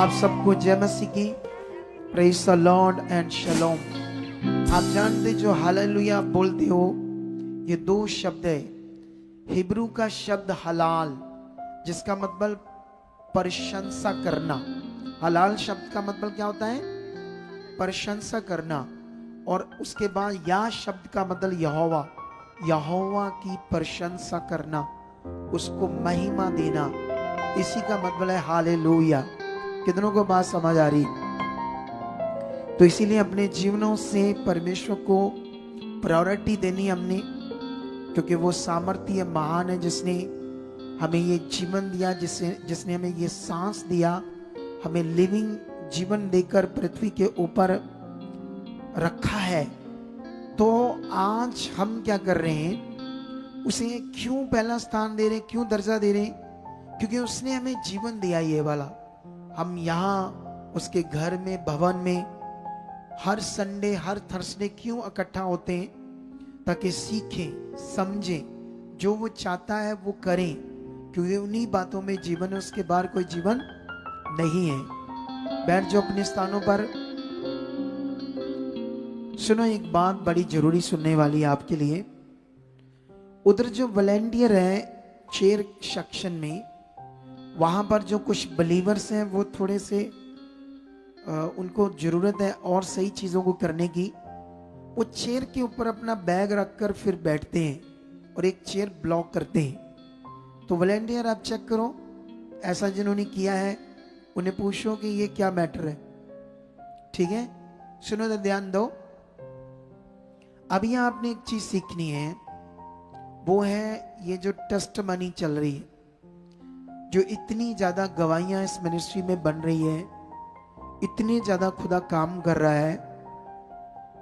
आप सबको जय मसीह की। Praise the lord and shalom. आप जानते जो हालेलुया बोलते हो, ये दो शब्द है। हिब्रू का शब्द हलाल, जिसका मतलब प्रशंसा करना। हलाल शब्द का मतलब क्या होता है? प्रशंसा करना। और उसके बाद या शब्द का मतलब यहोवा, यहोवा की प्रशंसा करना, उसको महिमा देना, इसी का मतलब है हालेलुया। कितनों को बात समझ आ रही? तो इसीलिए अपने जीवनों से परमेश्वर को प्रायोरिटी देनी हमने, क्योंकि वो सामर्थ्य महान है जिसने हमें ये जीवन दिया, जिसने हमें ये सांस दिया, हमें लिविंग जीवन देकर पृथ्वी के ऊपर रखा है। तो आज हम क्या कर रहे हैं? उसे क्यों पहला स्थान दे रहे हैं, क्यों दर्जा दे रहे हैं? क्योंकि उसने हमें जीवन दिया ये वाला। हम यहाँ उसके घर में, भवन में हर संडे, हर थर्सडे क्यों इकट्ठा होते हैं? ताकि सीखें, समझें, जो वो चाहता है वो करें, क्योंकि उन्हीं बातों में जीवन है, उसके बाहर कोई जीवन नहीं है। बैठ जाओ अपने स्थानों पर। सुनो, एक बात बड़ी जरूरी सुनने वाली है आपके लिए। उधर जो वॉलंटियर है चेयर सेक्शन में, वहां पर जो कुछ बिलीवर्स हैं वो थोड़े से उनको जरूरत है और सही चीजों को करने की। वो चेयर के ऊपर अपना बैग रखकर फिर बैठते हैं और एक चेयर ब्लॉक करते हैं। तो वॉलंटियर आप चेक करो, ऐसा जिन्होंने किया है उन्हें पूछो कि ये क्या मैटर है। ठीक है, सुनो तो ध्यान दो। अभी आपने एक चीज सीखनी है, वो है ये जो टेस्ट मनी चल रही है, जो इतनी ज्यादा गवाहियां इस मिनिस्ट्री में बन रही है, इतनी ज्यादा खुदा काम कर रहा है,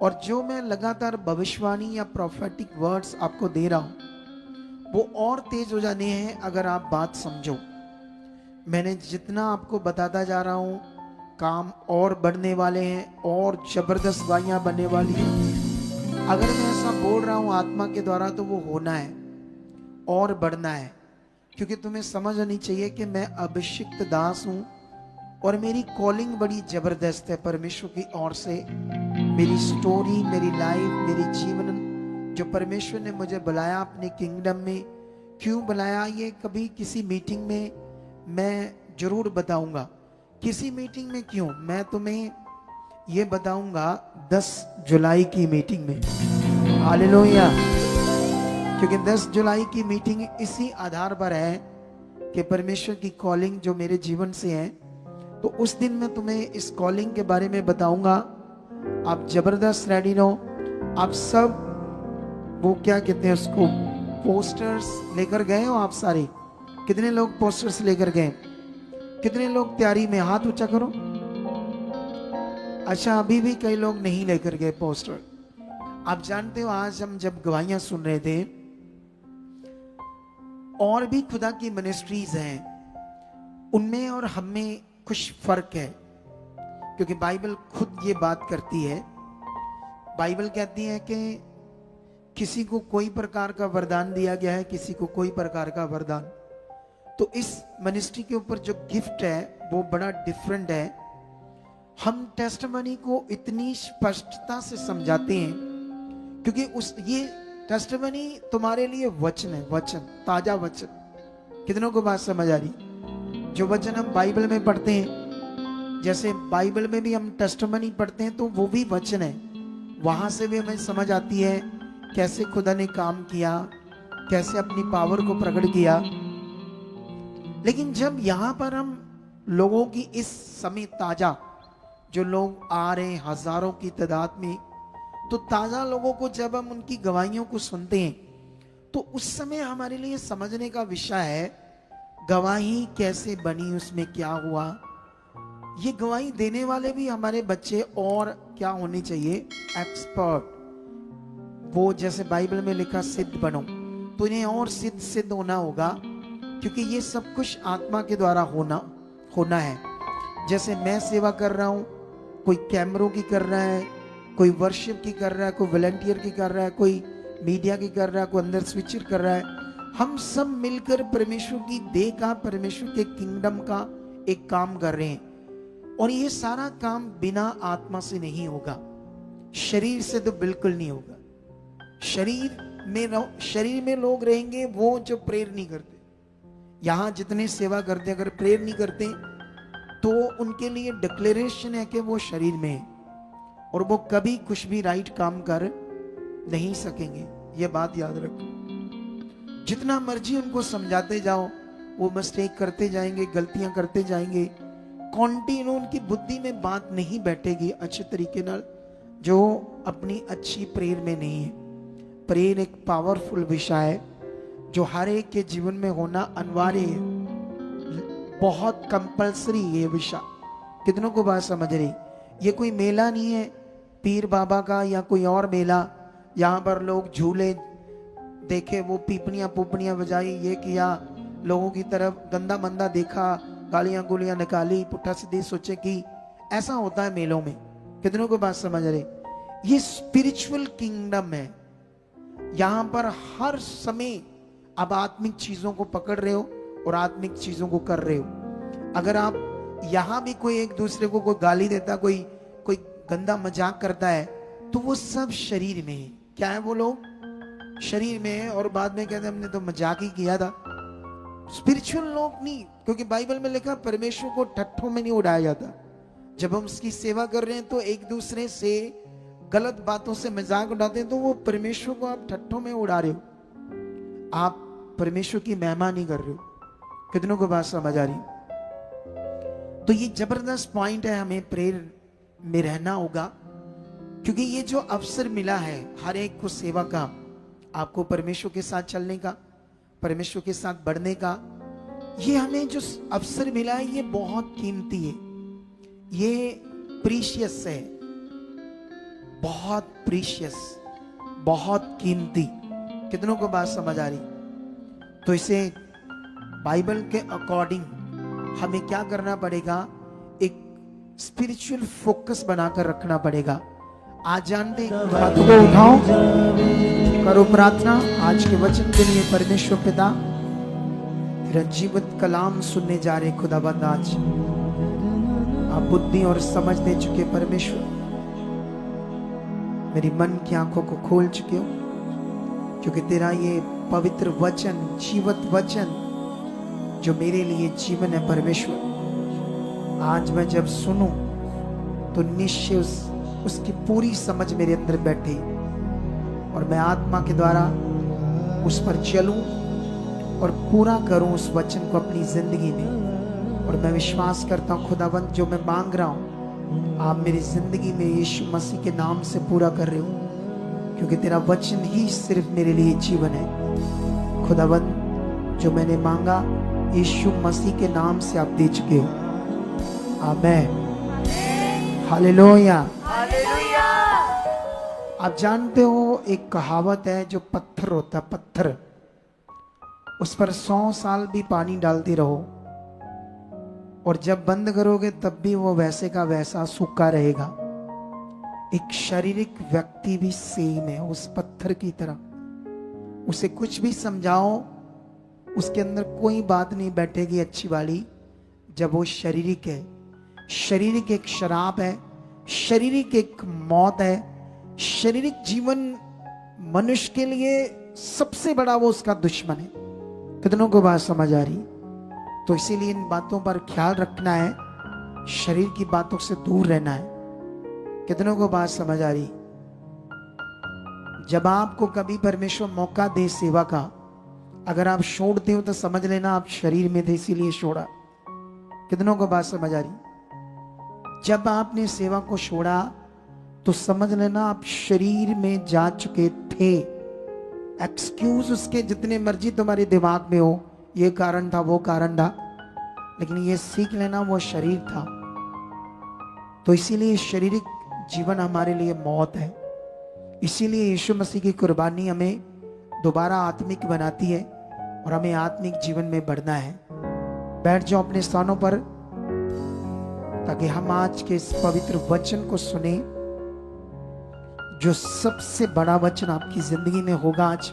और जो मैं लगातार भविष्यवाणी या प्रोफेटिक वर्ड्स आपको दे रहा हूं, वो और तेज हो जाने हैं अगर आप बात समझो। मैंने जितना आपको बताता जा रहा हूं, काम और बढ़ने वाले हैं और जबरदस्त गवाहियां बनने वाली हैं। अगर मैं ऐसा बोल रहा हूं आत्मा के द्वारा, तो वो होना है और बढ़ना है। क्योंकि तुम्हें समझ आनी चाहिए कि मैं अभिषिक्त दास हूं और मेरी कॉलिंग बड़ी जबरदस्त है परमेश्वर की ओर से। मेरी स्टोरी, मेरी लाइफ, मेरी जीवन, जो परमेश्वर ने मुझे बुलाया अपने किंगडम में, क्यों बुलाया ये कभी किसी मीटिंग में मैं जरूर बताऊंगा। किसी मीटिंग में क्यों, मैं तुम्हें ये बताऊंगा 10 जुलाई की मीटिंग में। हालेलुया। क्योंकि 10 जुलाई की मीटिंग इसी आधार पर है कि परमेश्वर की कॉलिंग जो मेरे जीवन से है, तो उस दिन मैं तुम्हें इस कॉलिंग के बारे में बताऊंगा। आप जबरदस्त रेडी रहो। आप सब वो क्या कहते हैं उसको, पोस्टर्स लेकर गए हो आप सारे? कितने लोग पोस्टर्स लेकर गए? कितने लोग तैयारी में? हाथ ऊंचा करो। अच्छा, अभी भी कई लोग नहीं लेकर गए पोस्टर। आप जानते हो, आज हम जब गवाहियां सुन रहे थे, और भी खुदा की मिनिस्ट्रीज हैं, उनमें और हमें कुछ फर्क है। क्योंकि बाइबल खुद ये बात करती है। बाइबल कहती है कि किसी को कोई प्रकार का वरदान दिया गया है, किसी को कोई प्रकार का वरदान। तो इस मिनिस्ट्री के ऊपर जो गिफ्ट है वो बड़ा डिफरेंट है। हम टेस्टमनी को इतनी स्पष्टता से समझाते हैं क्योंकि ये टेस्टमनी तुम्हारे लिए वचन है, वचन, ताजा वचन। कितनों को बात समझ आ रही? जो वचन हम बाइबल में पढ़ते हैं, जैसे बाइबल में भी हम टेस्टमनी पढ़ते हैं, तो वो भी वचन है। वहां से भी हमें समझ आती है कैसे खुदा ने काम किया, कैसे अपनी पावर को प्रकट किया। लेकिन जब यहां पर हम लोगों की इस समय ताजा जो लोग आ रहे हैं हजारों की तादाद में, तो ताजा लोगों को जब हम उनकी गवाहियों को सुनते हैं, तो उस समय हमारे लिए समझने का विषय है गवाही कैसे बनी, उसमें क्या हुआ। ये गवाही देने वाले भी हमारे बच्चे और क्या होने चाहिए? एक्सपर्ट। वो जैसे बाइबल में लिखा सिद्ध बनो, तो इन्हें और सिद्ध होना होगा, क्योंकि ये सब कुछ आत्मा के द्वारा होना है। जैसे मैं सेवा कर रहा हूं, कोई कैमरों की कर रहा है, कोई वर्शिप की कर रहा है, कोई वॉलंटियर की कर रहा है, कोई मीडिया की कर रहा है, कोई अंदर स्विचर कर रहा है। हम सब मिलकर परमेश्वर की देह का, परमेश्वर के किंगडम का एक काम कर रहे हैं। और ये सारा काम बिना आत्मा से नहीं होगा, शरीर से तो बिल्कुल नहीं होगा। शरीर में लोग रहेंगे वो जो प्रेयर नहीं करते। यहां जितने सेवा करते अगर प्रेयर नहीं करते तो उनके लिए डिक्लेरेशन है कि वो शरीर में है और वो कभी कुछ भी राइट काम कर नहीं सकेंगे। ये बात याद रखो। जितना मर्जी उनको समझाते जाओ वो मिस्टेक करते जाएंगे, गलतियां करते जाएंगे। कॉन्टिन्यू उनकी बुद्धि में बात नहीं बैठेगी अच्छे तरीके नाल, जो अपनी अच्छी प्रेयर में नहीं है। प्रेयर एक पावरफुल विषय है जो हर एक के जीवन में होना अनिवार्य है, बहुत कंपल्सरी ये विषय। कितनों को बात समझ रही? ये कोई मेला नहीं है पीर बाबा का या कोई और मेला, यहाँ पर लोग झूले देखे, वो पीपनियां पुपनियां बजाई, ये किया, लोगों की तरफ गंदा मंदा देखा, गालियां गोलियां निकाली, पुट्ठा सीधी सोचे कि ऐसा होता है मेलों में। कितनों को बात समझ रहे? ये स्पिरिचुअल किंगडम है। यहां पर हर समय आप आत्मिक चीजों को पकड़ रहे हो और आत्मिक चीजों को कर रहे हो। अगर आप यहां भी कोई एक दूसरे को कोई गाली देता, कोई गंदा मजाक करता है, तो वो सब शरीर में है। क्या है? वो लोग शरीर में है और बाद में कहते हैं हमने तो मजाक ही किया था। स्पिरिचुअल लोग नहीं, क्योंकि बाइबल में लिखा परमेश्वर को ठट्ठों में नहीं उड़ाया जाता। जब हम उसकी सेवा कर रहे हैं तो एक दूसरे से गलत बातों से मजाक उड़ाते हैं, तो वो परमेश्वर को आप ठट्ठों में उड़ा रहे हो, आप परमेश्वर की महिमा नहीं कर रहे हो। कितनों को बात समझ आ रही? तो ये जबरदस्त पॉइंट है, हमें प्रेयर में रहना होगा, क्योंकि ये जो अवसर मिला है हर एक को सेवा का, आपको परमेश्वर के साथ चलने का, परमेश्वर के साथ बढ़ने का, ये हमें जो अवसर मिला है ये बहुत कीमती है, ये प्रीशियस है, बहुत प्रीशियस, बहुत कीमती। कितनों को बात समझ आ रही? तो इसे बाइबल के अकॉर्डिंग हमें क्या करना पड़ेगा? एक स्पिरिचुअल फोकस बनाकर रखना पड़ेगा। आज जानते हैं, हाथों को उठाओ, करो प्रार्थना आज के वचन के लिए। परमेश्वर पिता, तेरा जीवित कलाम सुनने जा रहे खुदाबंद, आज आप बुद्धि और समझ दे चुके परमेश्वर, मेरी मन की आंखों को खोल चुके हो, क्योंकि तेरा ये पवित्र वचन, जीवित वचन जो मेरे लिए जीवन है परमेश्वर, आज मैं जब सुनूं तो निश्चय उसकी पूरी समझ मेरे अंदर बैठे और मैं आत्मा के द्वारा उस पर चलूं और पूरा करूं उस वचन को अपनी जिंदगी में। और मैं विश्वास करता हूं खुदावंद, जो मैं मांग रहा हूं आप मेरी जिंदगी में यीशु मसीह के नाम से पूरा कर रहे हो, क्योंकि तेरा वचन ही सिर्फ मेरे लिए जीवन है। खुदावंद, जो मैंने मांगा यीशु मसीह के नाम से आप दे चुके हो। आमेन, हालेलुया। आप जानते हो एक कहावत है, जो पत्थर होता है, पत्थर, उस पर 100 साल भी पानी डालते रहो और जब बंद करोगे तब भी वो वैसे का वैसा सूखा रहेगा। एक शारीरिक व्यक्ति भी सेम है, उस पत्थर की तरह। उसे कुछ भी समझाओ, उसके अंदर कोई बात नहीं बैठेगी अच्छी वाली, जब वो शारीरिक है। शारीरिक एक शराब है, शारीरिक एक मौत है। शारीरिक जीवन मनुष्य के लिए सबसे बड़ा वो उसका दुश्मन है। कितनों को बात समझ आ रही? तो इसीलिए इन बातों पर ख्याल रखना है, शरीर की बातों से दूर रहना है। कितनों को बात समझ आ रही? जब आपको कभी परमेश्वर मौका दे सेवा का, अगर आप छोड़ते हो तो समझ लेना आप शरीर में थे इसीलिए छोड़ा। कितनों को बात समझ आ रही? जब आपने सेवा को छोड़ा तो समझ लेना आप शरीर में जा चुके थे। एक्सक्यूज उसके जितने मर्जी तुम्हारे दिमाग में हो, ये कारण था, वो कारण था, लेकिन ये सीख लेना वो शरीर था। तो इसीलिए शारीरिक जीवन हमारे लिए मौत है। इसीलिए यीशु मसीह की कुर्बानी हमें दोबारा आत्मिक बनाती है और हमें आत्मिक जीवन में बढ़ना है। बैठ जाओ अपने स्थानों पर, ताकि हम आज के इस पवित्र वचन को सुने, जो सबसे बड़ा वचन आपकी जिंदगी में होगा आज,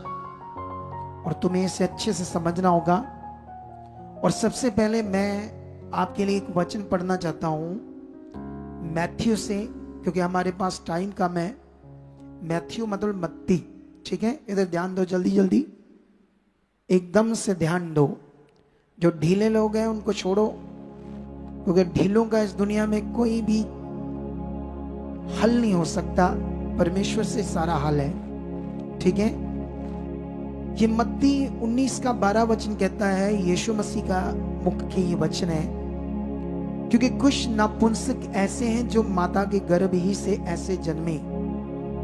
और तुम्हें इसे अच्छे से समझना होगा। और सबसे पहले मैं आपके लिए एक वचन पढ़ना चाहता हूं, मैथ्यू से, क्योंकि हमारे पास टाइम कम है। मैथ्यू मतलब मत्ती, ठीक है। इधर ध्यान दो, जल्दी जल्दी एकदम से ध्यान दो। जो ढीले लोग हैं उनको छोड़ो, क्योंकि ढीलों का इस दुनिया में कोई भी हल नहीं हो सकता, परमेश्वर से सारा हल है, ठीक है। ये मत्ती 19 का 12 वचन कहता है, यीशु मसीह का मुख के ये वचन है, क्योंकि कुछ नपुंसक ऐसे हैं जो माता के गर्भ ही से ऐसे जन्मे,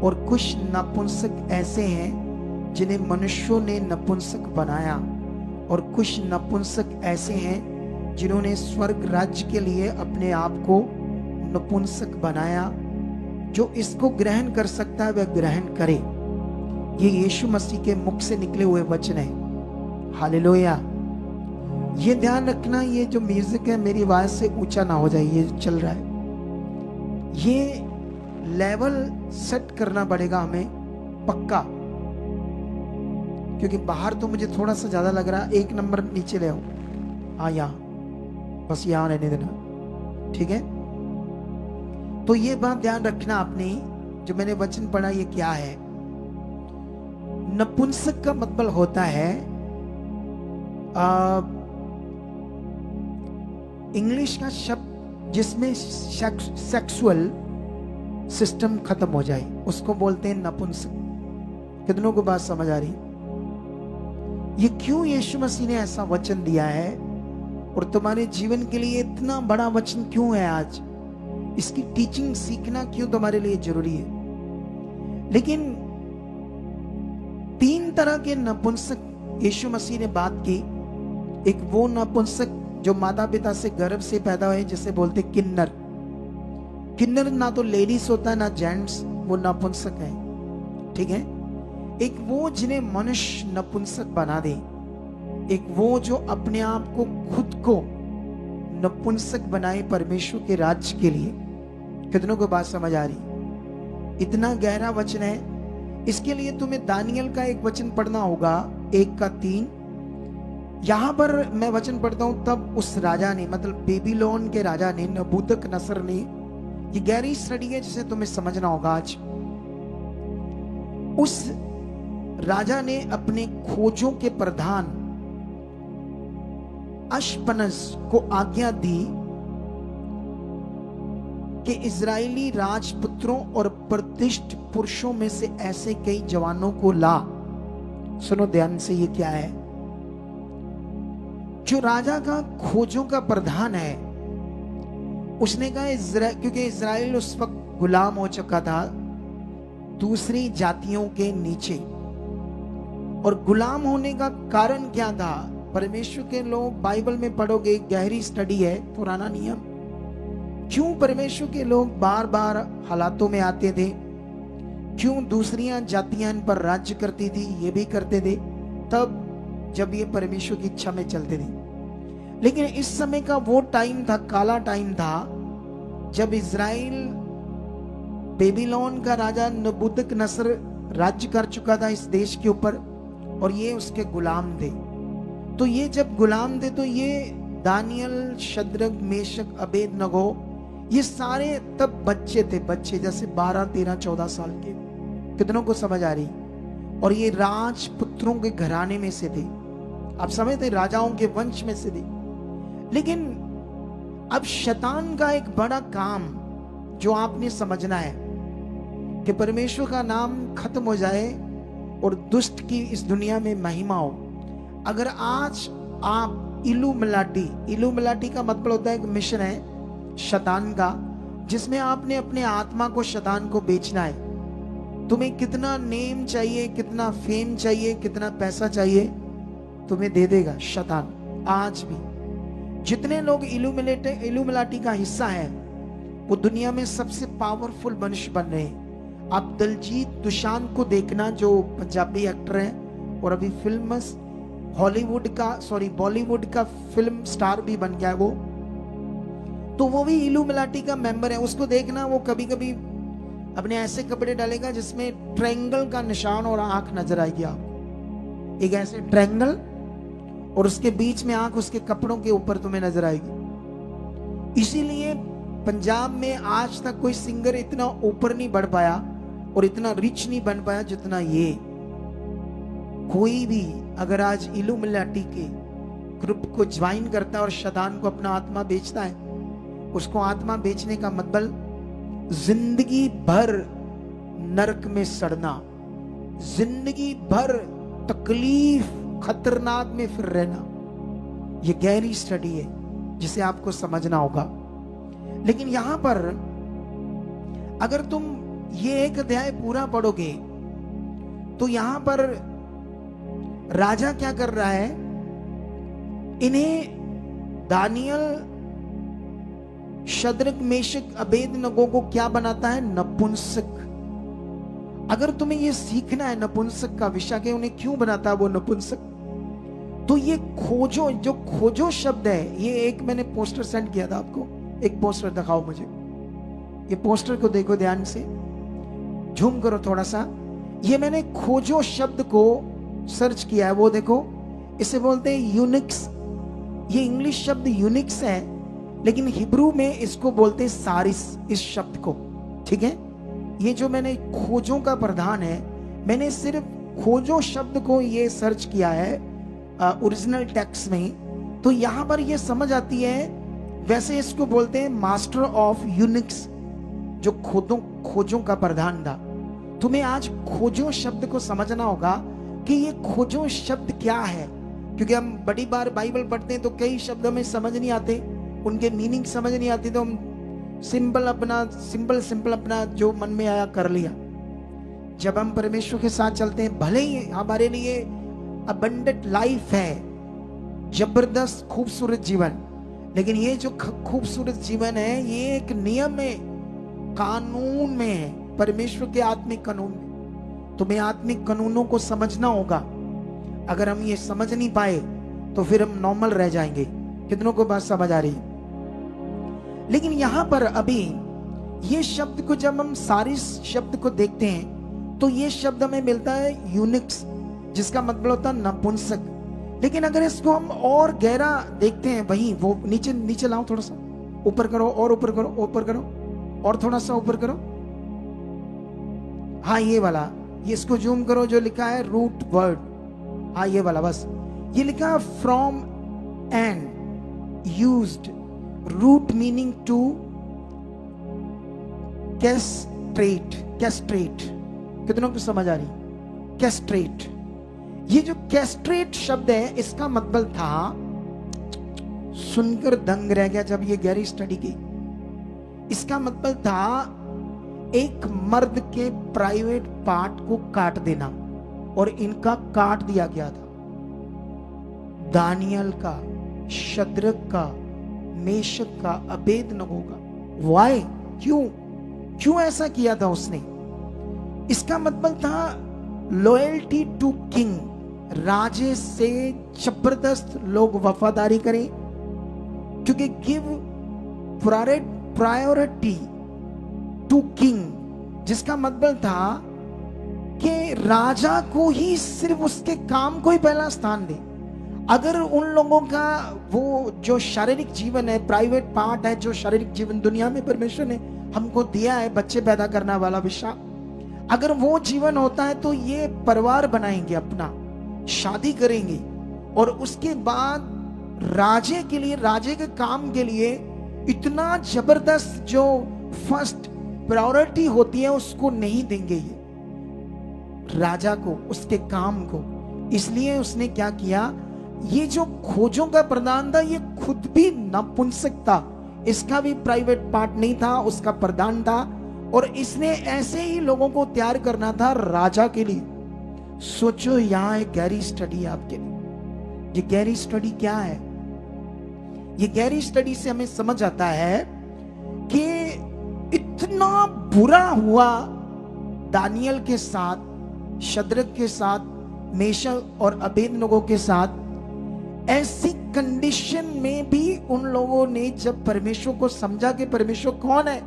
और कुछ नपुंसक ऐसे हैं जिन्हें मनुष्यों ने नपुंसक बनाया, और कुछ नपुंसक ऐसे हैं जिन्होंने स्वर्ग राज्य के लिए अपने आप को नपुंसक बनाया। जो इसको ग्रहण कर सकता है वह ग्रहण करे। ये यीशु मसीह के मुख से निकले हुए वचन है। हालेलुया। ये ध्यान रखना, ये जो म्यूजिक है मेरी आवाज से ऊंचा ना हो जाए, ये चल रहा है, ये लेवल सेट करना पड़ेगा हमें पक्का, क्योंकि बाहर तो मुझे थोड़ा सा ज्यादा लग रहा है। 1 नंबर नीचे ले आओ, हाँ यहाँ, बस यहाँ रहने देना, ठीक है। तो ये बात ध्यान रखना आपने, जो मैंने वचन पढ़ा ये क्या है। नपुंसक का मतलब होता है इंग्लिश का शब्द जिसमें सेक्सुअल सिस्टम खत्म हो जाए, उसको बोलते हैं नपुंसक। कितनों को बात समझ आ रही? ये क्यों यीशु मसीह ने ऐसा वचन दिया है, और तुम्हारे जीवन के लिए इतना बड़ा वचन क्यों है आज, इसकी टीचिंग सीखना क्यों तुम्हारे लिए जरूरी है। लेकिन 3 तरह के नपुंसक यीशु मसीह ने बात की। एक वो नपुंसक जो माता पिता से गर्भ से पैदा हुए, जिसे बोलते किन्नर। किन्नर ना तो लेडीज होता है ना जेंट्स, वो नपुंसक है, ठीक है। एक वो जिन्हें मनुष्य नपुंसक बना दे, एक वो जो अपने आप को खुद को नपुंसक बनाए परमेश्वर के राज्य के लिए। कितनों को बात समझ आ रही? इतना गहरा वचन है। इसके लिए तुम्हें दानियल का एक वचन पढ़ना होगा, 1 का 3। यहां पर मैं वचन पढ़ता हूं, तब उस राजा ने, मतलब बेबीलोन के राजा ने, नबूकदनेस्सर ने, ये गहरी स्टडी है जिसे तुम्हें समझना होगा आज। उस राजा ने अपने खोजों के प्रधान अश्पनस को आज्ञा दी कि इजरायली राजपुत्रों और प्रतिष्ठित पुरुषों में से ऐसे कई जवानों को ला। सुनो ध्यान से, ये क्या है। जो राजा का खोजों का प्रधान है, उसने कहा क्योंकि इजराइल उस वक्त गुलाम हो चुका था दूसरी जातियों के नीचे, और गुलाम होने का कारण क्या था। परमेश्वर के लोग, बाइबल में पढ़ोगे, गहरी स्टडी है, पुराना नियम, क्यों परमेश्वर के लोग बार बार हालातों में आते थे, क्यों दूसरियां जातियां इन पर राज्य करती थी, ये भी करते थे तब जब ये परमेश्वर की इच्छा में चलते थे। लेकिन इस समय का वो टाइम था, काला टाइम था, जब इजराइल, बेबीलोन का राजा नबूकदनेस्सर राज्य कर चुका था इस देश के ऊपर, और ये उसके गुलाम थे। तो ये जब गुलाम थे, तो ये दानियल, शद्रक, मेशक, अबेदनगो, ये सारे तब बच्चे थे, बच्चे जैसे 12, 13, 14 साल के। कितनों को समझ आ रही? और ये राजपुत्रों के घराने में से थे, आप समझते, राजाओं के वंश में से थे। लेकिन अब शैतान का एक बड़ा काम जो आपने समझना है कि परमेश्वर का नाम खत्म हो जाए और दुष्ट की इस दुनिया में महिमा हो। अगर आज आप इलुमिनाटी का मतलब होता है एक मिशन है शैतान का, जिसमें आपने अपने आत्मा को शैतान को बेचना है। तुम्हें कितना नेम चाहिए, कितना फेम चाहिए, कितना पैसा चाहिए, तुम्हें दे देगा शैतान। आज भी जितने लोग इलुमिनाटी का हिस्सा है, वो दुनिया में सबसे पावरफुल मनुष्य बन रहे हैं। आप दलजीत दोसांझ को देखना, जो पंजाबी एक्टर है और अभी बॉलीवुड का फिल्म स्टार भी बन गया है वो, तो वो भी इलुमिनाटी का मेंबर है। उसको देखना, वो कभी कभी अपने ऐसे कपड़े डालेगा जिसमें ट्रायंगल का निशान और आंख नजर आएगी आपको, एक ऐसे ट्रायंगल और उसके बीच में आंख उसके कपड़ों के ऊपर तुम्हें नजर आएगी। इसीलिए पंजाब में आज तक कोई सिंगर इतना ऊपर नहीं बढ़ पाया और इतना रिच नहीं बन पाया जितना ये। कोई भी अगर आज इल्लुमिनाटी के ग्रुप को ज्वाइन करता है और शैतान को अपना आत्मा बेचता है, उसको आत्मा बेचने का मतलब जिंदगी भर नरक में सड़ना, जिंदगी भर तकलीफ खतरनाक में फिर रहना। ये गहरी स्टडी है जिसे आपको समझना होगा। लेकिन यहां पर अगर तुम ये एक अध्याय पूरा पढ़ोगे तो यहां पर राजा क्या कर रहा है, इन्हें दानियल, शद्रक, मेशक, अबेदनगो को क्या बनाता है, नपुंसक। अगर तुम्हें ये सीखना है नपुंसक का विषय के उन्हें क्यों बनाता है वो नपुंसक, तो ये खोजो, जो खोजो शब्द है, ये एक मैंने पोस्टर सेंड किया था आपको, एक पोस्टर दिखाओ मुझे। ये पोस्टर को देखो ध्यान से, झूम करो थोड़ा सा। ये मैंने खोजो शब्द को सर्च किया है, वो देखो, इसे बोलते हैं यूनिक्स। ये इंग्लिश शब्द यूनिक्स है, लेकिन हिब्रू में इसको बोलते हैं सारिस, इस शब्द को। ठीक है, ये जो मैंने खोजों का प्रधान है, मैंने सिर्फ खोजो शब्द को ये सर्च किया है ओरिजिनल टेक्स्ट में, तो यहां पर ये समझ आती है। वैसे इसको बोलते हैं मास्टर ऑफ यूनिक्स, जो खोजों का प्रधान था। तुम्हें आज खोजो शब्द को समझना होगा कि ये खोजो शब्द क्या है, क्योंकि हम बड़ी बार बाइबल पढ़ते हैं तो कई शब्द हमें समझ नहीं आते, उनके मीनिंग समझ नहीं आती, तो हम सिंपल अपना जो मन में आया कर लिया। जब हम परमेश्वर के साथ चलते हैं, भले ही हमारे लिए अबंडेंट लाइफ है, जबरदस्त खूबसूरत जीवन, लेकिन ये जो खूबसूरत जीवन है ये एक नियम में, कानून में है, परमेश्वर के आत्मिक कानून में। तुम्हें आत्मिक कानूनों को समझना होगा। अगर हम ये समझ नहीं पाए तो फिर हम नॉर्मल रह जाएंगे। कितनों को बात समझ आ रही है? लेकिन यहां पर अभी ये शब्द को जब हम सारे शब्द को देखते हैं तो ये शब्द हमें मिलता है यूनिक्स, जिसका मतलब होता है नपुंसक। लेकिन अगर इसको हम और गहरा देखते हैं, वही वो नीचे लाओ, थोड़ा सा ऊपर करो, और ऊपर करो, ऊपर करो, और थोड़ा सा ऊपर करो। हाँ ये वाला, ये इसको जूम करो, जो लिखा है रूट वर्ड, हाँ ये वाला, बस ये लिखा from and used, root meaning to castrate. कितनों को समझ आ रही? कैस्ट्रेट, ये जो कैस्ट्रेट शब्द है इसका मतलब था, सुनकर दंग रह गया जब ये गहरी स्टडी की। इसका मतलब था एक मर्द के प्राइवेट पार्ट को काट देना, और इनका काट दिया गया था। दानियल का, शद्रक का, मेशक का, अबेदनगो का। वाई? क्यों ऐसा किया था उसने? इसका मतलब था लॉयल्टी टू किंग, राजे से जबरदस्त लोग वफादारी करें, क्योंकि गिव प्रायोरिटी टू किंग, जिसका मतलब था कि राजा को ही, सिर्फ उसके काम को ही पहला स्थान दे। अगर उन लोगों का वो जो शारीरिक जीवन है, प्राइवेट पार्ट है, जो शारीरिक जीवन दुनिया में परमेश्वर ने हमको दिया है, बच्चे पैदा करने वाला विषय, अगर वो जीवन होता है तो ये परिवार बनाएंगे, अपना शादी करेंगे, और उसके बाद राजे के लिए, राजे के काम के लिए इतना जबरदस्त जो फर्स्ट प्रायोरिटी होती है उसको नहीं देंगे ये राजा को, उसके काम को। इसलिए उसने क्या किया, ये जो खोजों का प्रधान था ये खुद भी नपुंसक था, इसका भी प्राइवेट पार्ट नहीं था, उसका प्रधान था, और इसने ऐसे ही लोगों को तैयार करना था राजा के लिए। सोचो, यहां एक गहरी स्टडी आपके लिए। ये गहरी स्टडी क्या है? ये गहरी स्टडी से हमें समझ आता है कि इतना बुरा हुआ दानियल के साथ, शद्रक के साथ, मेशक और अबेदनगो के साथ। ऐसी कंडीशन में भी उन लोगों ने जब परमेश्वर को समझा कि परमेश्वर कौन है,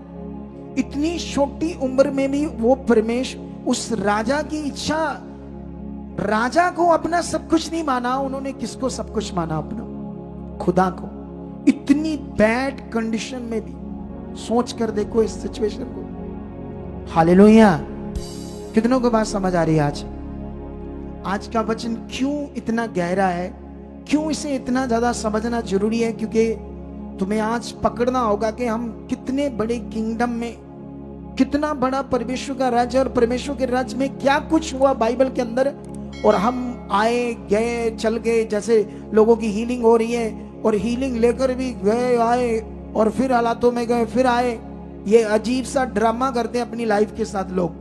इतनी छोटी उम्र में भी वो परमेश्वर, उस राजा की इच्छा, राजा को अपना सब कुछ नहीं माना उन्होंने। किसको सब कुछ माना? अपना खुदा को। इतनी बैड कंडीशन में भी सोच कर देखो इस सिचुएशन को। हालेलुया। कितनों को बात समझ आ रही है? आज का वचन क्यों इतना गहरा है, क्यों इसे इतना ज्यादा समझना जरूरी है? क्योंकि तुम्हें आज पकड़ना होगा कि हम कितने बड़े किंगडम में, कितना बड़ा परमेश्वर का राज्य, और परमेश्वर के राज्य में क्या कुछ हुआ बाइबल के अंदर, और हम आए गए चल गए। जैसे लोगों की हीलिंग हो रही है, और हीलिंग लेकर भी गए आए, और फिर हालातों में गए फिर आए। ये अजीब सा ड्रामा करते हैं अपनी लाइफ के साथ लोग,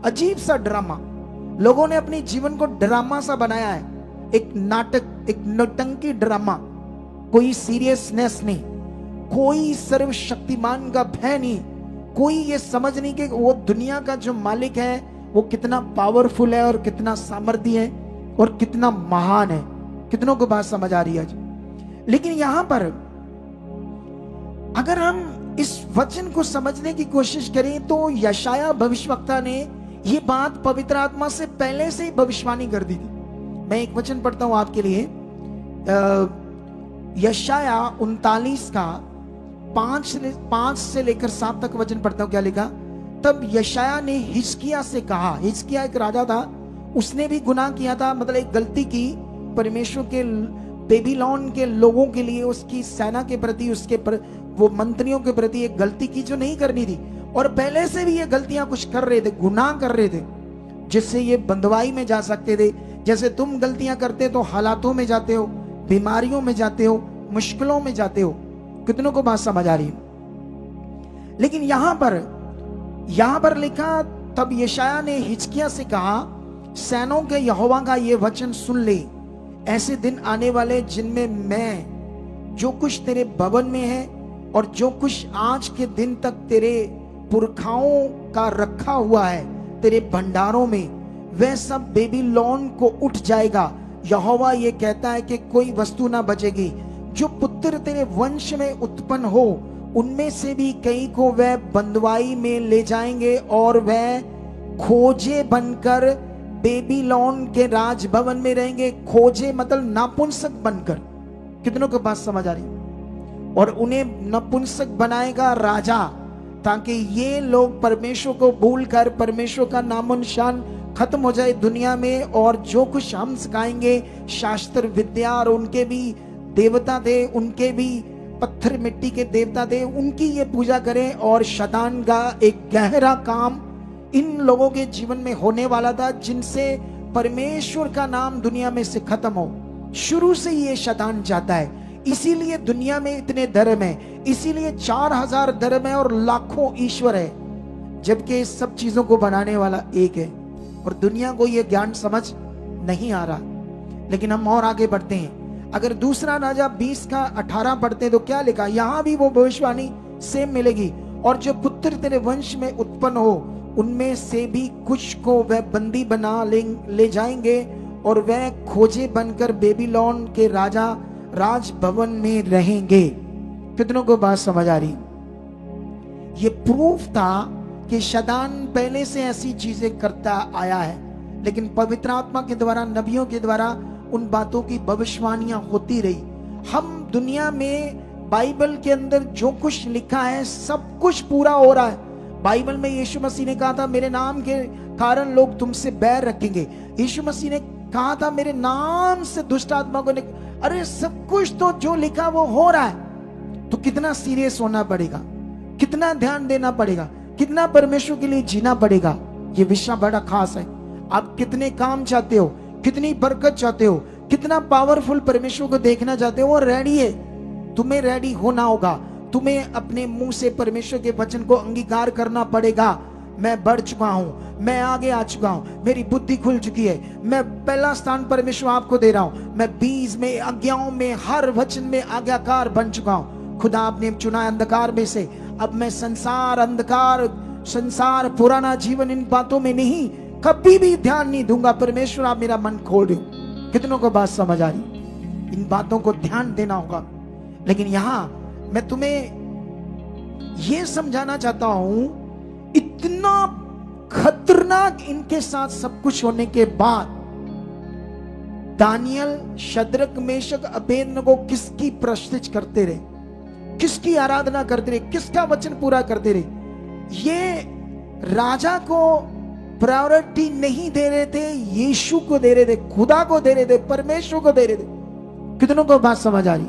अजीब सा ड्रामा। लोगों ने अपने जीवन को ड्रामा सा बनाया है, एक नाटक, एक नौटंकी ड्रामा। कोई सीरियसनेस नहीं, कोई सर्वशक्तिमान का भय नहीं, कोई ये समझ नहीं कि वो दुनिया का जो मालिक है वो कितना पावरफुल है, और कितना सामर्थ्य है, और कितना महान है। कितनों को बात समझ आ रही है आज? लेकिन यहां पर अगर हम इस वचन को समझने की कोशिश करें तो यशाया भविष्यवक्ता ने ये बात पवित्र आत्मा से पहले से ही भविष्यवाणी कर दी थी। मैं एक वचन पढ़ता हूं आपके लिए, यशाया 39 का 5 से लेकर 7 तक वचन पढ़ता हूं। क्या लिखा? तब यशाया ने हिजकिय्याह से कहा, हिजकिय्याह एक राजा था, उसने भी गुनाह किया था, मतलब एक गलती की परमेश्वर के बेबीलोन के लोगों के लिए, उसकी सेना के प्रति, वो मंत्रियों के प्रति एक गलती की जो नहीं करनी थी। और पहले से भी ये गलतियां कुछ कर रहे थे, गुनाह कर रहे थे, जिससे ये बंदवाई में जा सकते थे। जैसे तुम गलतियां करते तो हालातों में जाते हो, बीमारियों में जाते हो, मुश्किलों में जाते हो। कितनों को बात समझ आ रही है? लेकिन यहां पर लिखा, तब यशाया ने हिजकिय्याह से कहा, सेनों के यहोवा का ये वचन सुन ले, ऐसे दिन आने वाले जिनमें मैं जो कुछ तेरे भवन में है और जो कुछ आज के दिन तक तेरे पुरखाओं का रखा हुआ है तेरे भंडारों में, वह सब बेबीलोन को उठ जाएगा। यहोवा ये कहता है कि कोई वस्तु ना बचेगी। जो पुत्र तेरे वंश में उत्पन्न हो उनमें से भी कई को वह बंदवाई में ले जाएंगे, और वह खोजे बनकर बेबीलोन के राजभवन में रहेंगे। खोजे मतलब नापुंसक बनकर। कितनों को बात समझ आ रही? और उन्हें नपुंसक बनाएगा राजा, ताकि ये लोग परमेश्वर को भूलकर, परमेश्वर का नामो निशान खत्म हो जाए दुनिया में, और जो कुछ हम सिखाएंगे शास्त्र विद्या, और उनके भी देवता थे, उनके भी पत्थर मिट्टी के देवता थे, उनकी ये पूजा करें। और शैतान का एक गहरा काम इन लोगों के जीवन में होने वाला था, जिनसे परमेश्वर का नाम दुनिया में से खत्म हो। शुरू से ये शैतान चाहता है, इसीलिए दुनिया में इतने धर्म है, इसीलिए 4000 धर्म है और लाखों ईश्वर है, जबकि इस सब चीजों को बनाने वाला एक है। और दुनिया को ये ज्ञान समझ नहीं आ रहा। लेकिन हम और आगे बढ़ते हैं। अगर दूसरा राजा 20 का 18 पढ़ते हैं तो क्या लिखा? यहां भी वो भविष्यवाणी सेम मिलेगी। और जो पुत्र तेरे वंश में उत्पन्न हो उनमें से भी कुछ को वह बंदी बना ले जाएंगे, और वह खोजे बनकर बेबीलोन के राजभवन में रहेंगे। कितनों को बात समझ आ रही? ये प्रूफ था कि शैतान पहले से ऐसी चीजें करता आया है, लेकिन पवित्र आत्मा के द्वारा, नबियों के द्वारा उन बातों की भविष्यवाणियां होती रही। हम दुनिया में बाइबल के अंदर जो कुछ लिखा है सब कुछ पूरा हो रहा है। बाइबल में यीशु मसीह ने कहा था, मेरे नाम के कारण लोग तुमसे बैर रखेंगे। यीशु मसीह ने कहा था, मेरे नाम से दुष्ट आत्मा को अरे सब कुछ तो जो लिखा वो हो रहा है। तो कितना सीरियस होना पड़ेगा, कितना ध्यान देना पड़ेगा, कितना परमेश्वर के लिए जीना पड़ेगा। ये विषय बड़ा खास है। आप कितने काम चाहते हो, कितनी बरकत चाहते हो, कितना पावरफुल परमेश्वर को देखना चाहते हो, वो रेडी है। तुम्हें रेडी होना होगा। तुम्हें अपने मुंह से परमेश्वर के वचन को अंगीकार करना पड़ेगा। मैं बढ़ चुका हूं, मैं आगे आ चुका हूं, मेरी बुद्धि खुल चुकी है, मैं पहला स्थान परमेश्वर आपको दे रहा हूं। मैं 20 में, आज्ञाओं में, हर वचन में आज्ञाकार बन चुका हूं। खुदा आपने चुना अंधकार में से। अब मैं संसार पुराना जीवन, इन बातों में नहीं, कभी भी ध्यान नहीं दूंगा। परमेश्वर आप मेरा मन खोल रहे हो। कितनों को बात समझ आ रही? इन बातों को ध्यान देना होगा। लेकिन यहां मैं तुम्हें यह समझाना चाहता हूं, इतना खतरनाक इनके साथ सब कुछ होने के बाद दानियल, शद्रक, मेशक, अबेदनगो किसकी प्रस्तिज करते रहे? किसकी आराधना करते रहे, किसका वचन पूरा करते रहे। ये राजा को प्रायोरिटी नहीं दे रहे थे, यीशु को दे रहे थे, खुदा को दे रहे थे, परमेश्वर को दे रहे थे। कितनों को बात समझ आ रही?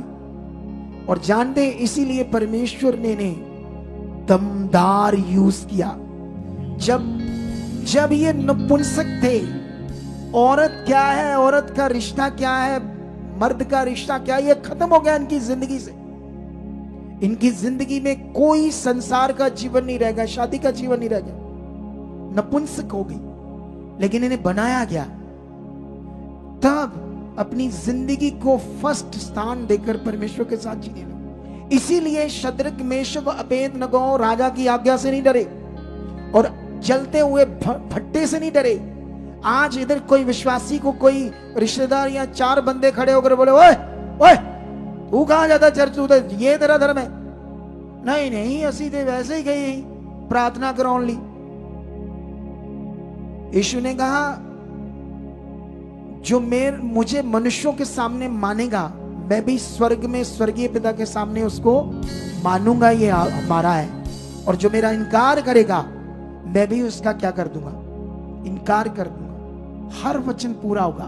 और जानते हैं इसीलिए परमेश्वर ने दमदार यूज किया। जब ये नपुंसक थे, औरत क्या है, औरत का रिश्ता क्या है, मर्द का रिश्ता क्या है, ये खत्म हो गया इनकी जिंदगी से। इनकी जिंदगी में कोई संसार का जीवन नहीं रहेगा, शादी का जीवन नहीं रहेगा, नपुंसक हो गई। लेकिन इन्हें बनाया गया, तब अपनी जिंदगी को फर्स्ट स्थान देकर परमेश्वर के साथ जीने लगे। इसीलिए शद्रक, मेशक और अबेदनगो राजा की आज्ञा से नहीं डरे और जलते हुए भट्टे से नहीं डरे। आज इधर कोई विश्वासी को कोई रिश्तेदार या 4 बंदे खड़े होकर बोले, ओए ओए तू कहां जाता चर्च, उधर ये तेरा धर्म है? नहीं नहीं, असी तो वैसे ही गए प्रार्थना कराने ली। यीशु ने कहा, जो मुझे मनुष्यों के सामने मानेगा, मैं भी स्वर्ग में स्वर्गीय पिता के सामने उसको मानूंगा, ये हमारा है। और जो मेरा इनकार करेगा, मैं भी उसका क्या कर दूंगा, इनकार कर दूंगा। हर वचन पूरा होगा।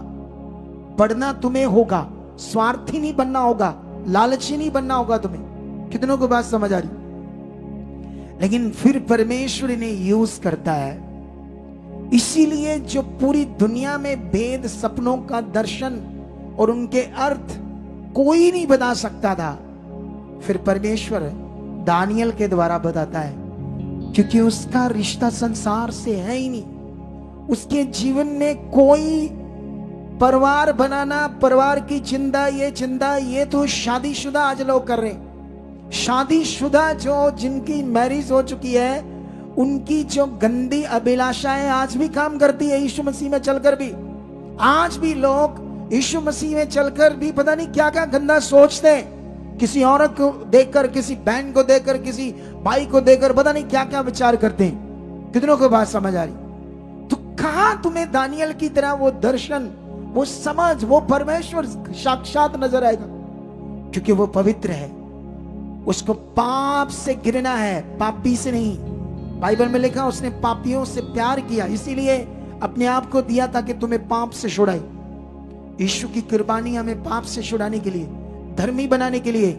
बढ़ना तुम्हें होगा, स्वार्थी नहीं बनना होगा, लालची नहीं बनना होगा तुम्हें। कितनों को बात समझ आ रही? लेकिन फिर परमेश्वर ने यूज करता है। इसीलिए जो पूरी दुनिया में भेद, सपनों का दर्शन और उनके अर्थ कोई नहीं बता सकता था, फिर परमेश्वर दानियल के द्वारा बताता है, क्योंकि उसका रिश्ता संसार से है ही नहीं। उसके जीवन में कोई परिवार बनाना, परिवार की चिंता, ये तो शादीशुदा आज लोग कर रहे हैं। शादीशुदा जो जिनकी मैरिज हो चुकी है, उनकी जो गंदी अभिलाषाएं आज भी काम करती है। यीशु मसीह में चलकर भी आज भी लोग यीशु मसीह में चलकर भी पता नहीं क्या क्या गंदा सोचते हैं। किसी औरत को देखकर, किसी बहन को देखकर, किसी भाई को देखकर पता नहीं क्या क्या विचार करते हैं। कितनों को बात समझ आ रही? तो कहां तुम्हें दानियल की तरह वो दर्शन, वो समझ, वो परमेश्वर साक्षात नजर आएगा? क्योंकि वो पवित्र है, उसको पाप से घृणा है, पापी से नहीं। बाइबल में लिखा, उसने पापियों से प्यार किया, इसीलिए अपने आप को दिया ताकि तुम्हें पाप से छुड़ाए। यीशु की कुर्बानी हमें पाप से छुड़ाने के लिए, धर्मी बनाने के लिए।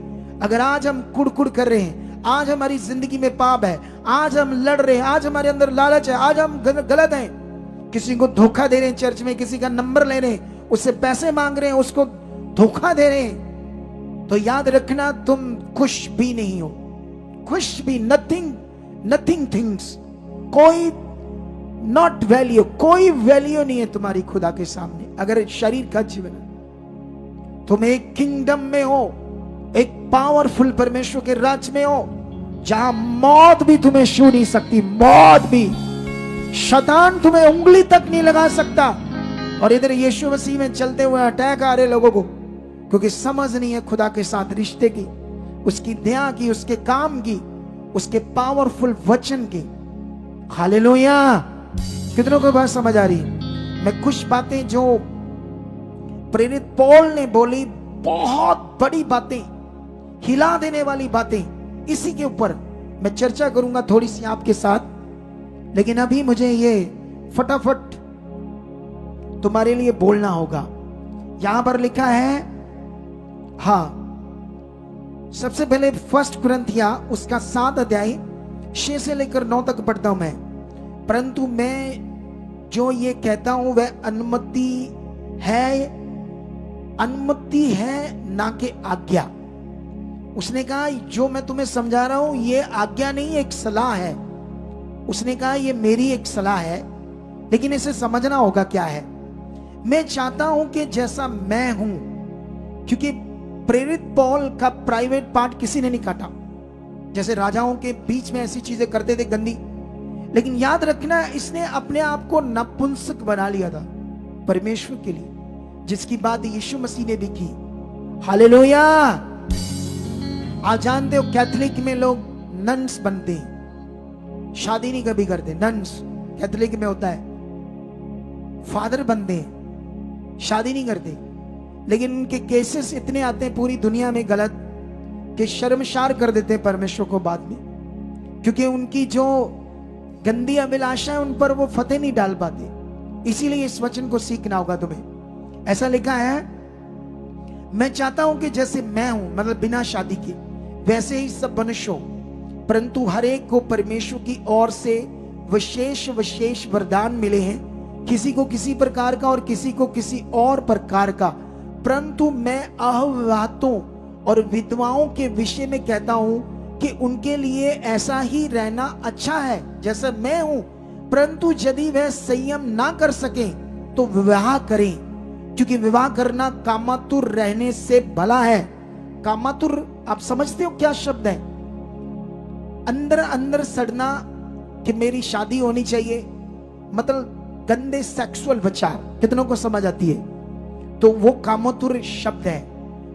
अगर आज हम कुड़ कर रहे हैं, आज हमारी जिंदगी में पाप है, आज हम लड़ रहे हैं, आज हमारे अंदर लालच है, आज हम गलत हैं, किसी को धोखा दे रहे हैं, चर्च में किसी का नंबर ले रहे हैं, उससे पैसे मांग रहे हैं, उसको धोखा दे रहे हैं, तो याद रखना तुम खुश भी नहीं हो, खुश भी, नथिंग थिंग्स, कोई नॉट वैल्यू, कोई वैल्यू नहीं है तुम्हारी खुदा के सामने। अगर शरीर का जीवन है, तुम एक किंगडम में हो, एक पावरफुल परमेश्वर के राज्य में हो, जहां मौत भी तुम्हें छू नहीं सकती, मौत भी, शैतान तुम्हें उंगली तक नहीं लगा सकता। और इधर यीशु मसीह में चलते हुए अटैक आ रहे लोगों को, क्योंकि समझ नहीं है खुदा के साथ रिश्ते की, उसकी दया की, उसके काम की, उसके पावरफुल वचन की। हालेलुया! कितनों को बात समझ आ रही? मैं कुछ बातें जो प्रेरित पौल ने बोली, बहुत बड़ी बातें, हिला देने वाली बातें, इसी के ऊपर मैं चर्चा करूंगा थोड़ी सी आपके साथ। लेकिन अभी मुझे ये फटाफट तुम्हारे लिए बोलना होगा। यहां पर लिखा है, हाँ, सबसे पहले 1 कुरिन्थिया उसका 7 अध्याय 6 से लेकर 9 तक पढ़ता हूं मैं। परंतु मैं जो ये कहता हूं वह अनुमति है ना कि आज्ञा। उसने कहा जो मैं तुम्हें समझा रहा हूं ये आज्ञा नहीं, एक सलाह है। उसने कहा ये मेरी एक सलाह है, लेकिन इसे समझना होगा क्या है। मैं चाहता हूं कि जैसा मैं हूं, क्योंकि प्रेरित पौल का प्राइवेट पार्ट किसी ने नहीं काटा। जैसे राजाओं के बीच में ऐसी चीजें करते थे गंदी, लेकिन याद रखना इसने अपने आप को नपुंसक बना लिया था परमेश्वर के लिए, जिसकी बात यीशु मसीह ने भी की। हालेलुया! आप जानते हो कैथोलिक में लोग नन्स बनते हैं, शादी नहीं कभी करते। नन्स कैथोलिक में होता है, फादर बनते हैं, शादी नहीं करते। लेकिन उनके केसेस इतने आते हैं पूरी दुनिया में गलत, कि शर्मसार कर देते हैं परमेश्वर को बाद में, क्योंकि उनकी जो गंदी अभिलाषा है उन पर वो फतेह नहीं डाल पाते। इसीलिए इस वचन को सीखना होगा तुम्हें। ऐसा लिखा है, मैं चाहता हूं कि जैसे मैं हूं, मतलब बिना शादी के, वैसे ही सब मनुष्य हो, परंतु हर एक को परमेश्वर की ओर से विशेष विशेष वरदान मिले हैं, किसी को किसी प्रकार का और किसी को किसी और प्रकार का। परंतु मैं अविवाहितों और विधवाओं के विषय में कहता हूं कि उनके लिए ऐसा ही रहना अच्छा है जैसा मैं हूं, परंतु यदि वह संयम ना कर सके तो विवाह करें, क्योंकि विवाह करना कामातुर रहने से भला है। कामातुर आप समझते हो क्या शब्द है? अंदर अंदर सड़ना कि मेरी शादी होनी चाहिए, मतलब गंदे सेक्सुअल विचार। कितनों को समझ आती है? तो वो कामातुर शब्द है।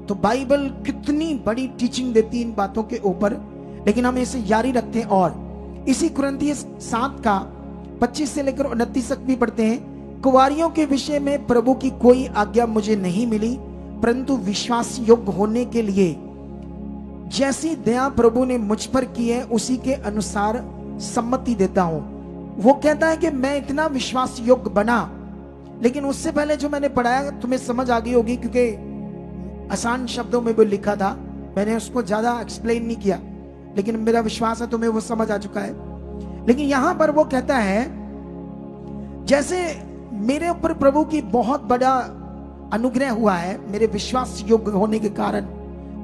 तो बाइबल कितनी बड़ी टीचिंग देती है इन बातों के ऊपर, लेकिन हम इसे जारी रखते हैं। और इसी कुरिन्थियों 7 का 25 से लेकर 29 तक भी पढ़ते हैं, कुंवारियों के विषय में प्रभु की कोई आज्ञा मुझे नहीं मिली, परंतु विश्वास योग्य होने के लिए जैसी दया प्रभु ने मुझ पर की है उसी के अनुसार सम्मति देता हूं। वो कहता है कि मैं इतना विश्वास योग्य बना, लेकिन उससे पहले जो मैंने पढ़ाया तुम्हें समझ आ गई होगी, क्योंकि आसान शब्दों में वो लिखा था, मैंने उसको ज्यादा एक्सप्लेन नहीं किया, लेकिन मेरा विश्वास है तुम्हें वो समझ आ चुका है। लेकिन यहां पर वो कहता है, जैसे मेरे ऊपर प्रभु की बहुत बड़ा अनुग्रह हुआ है, मेरे विश्वास योग्य होने के कारण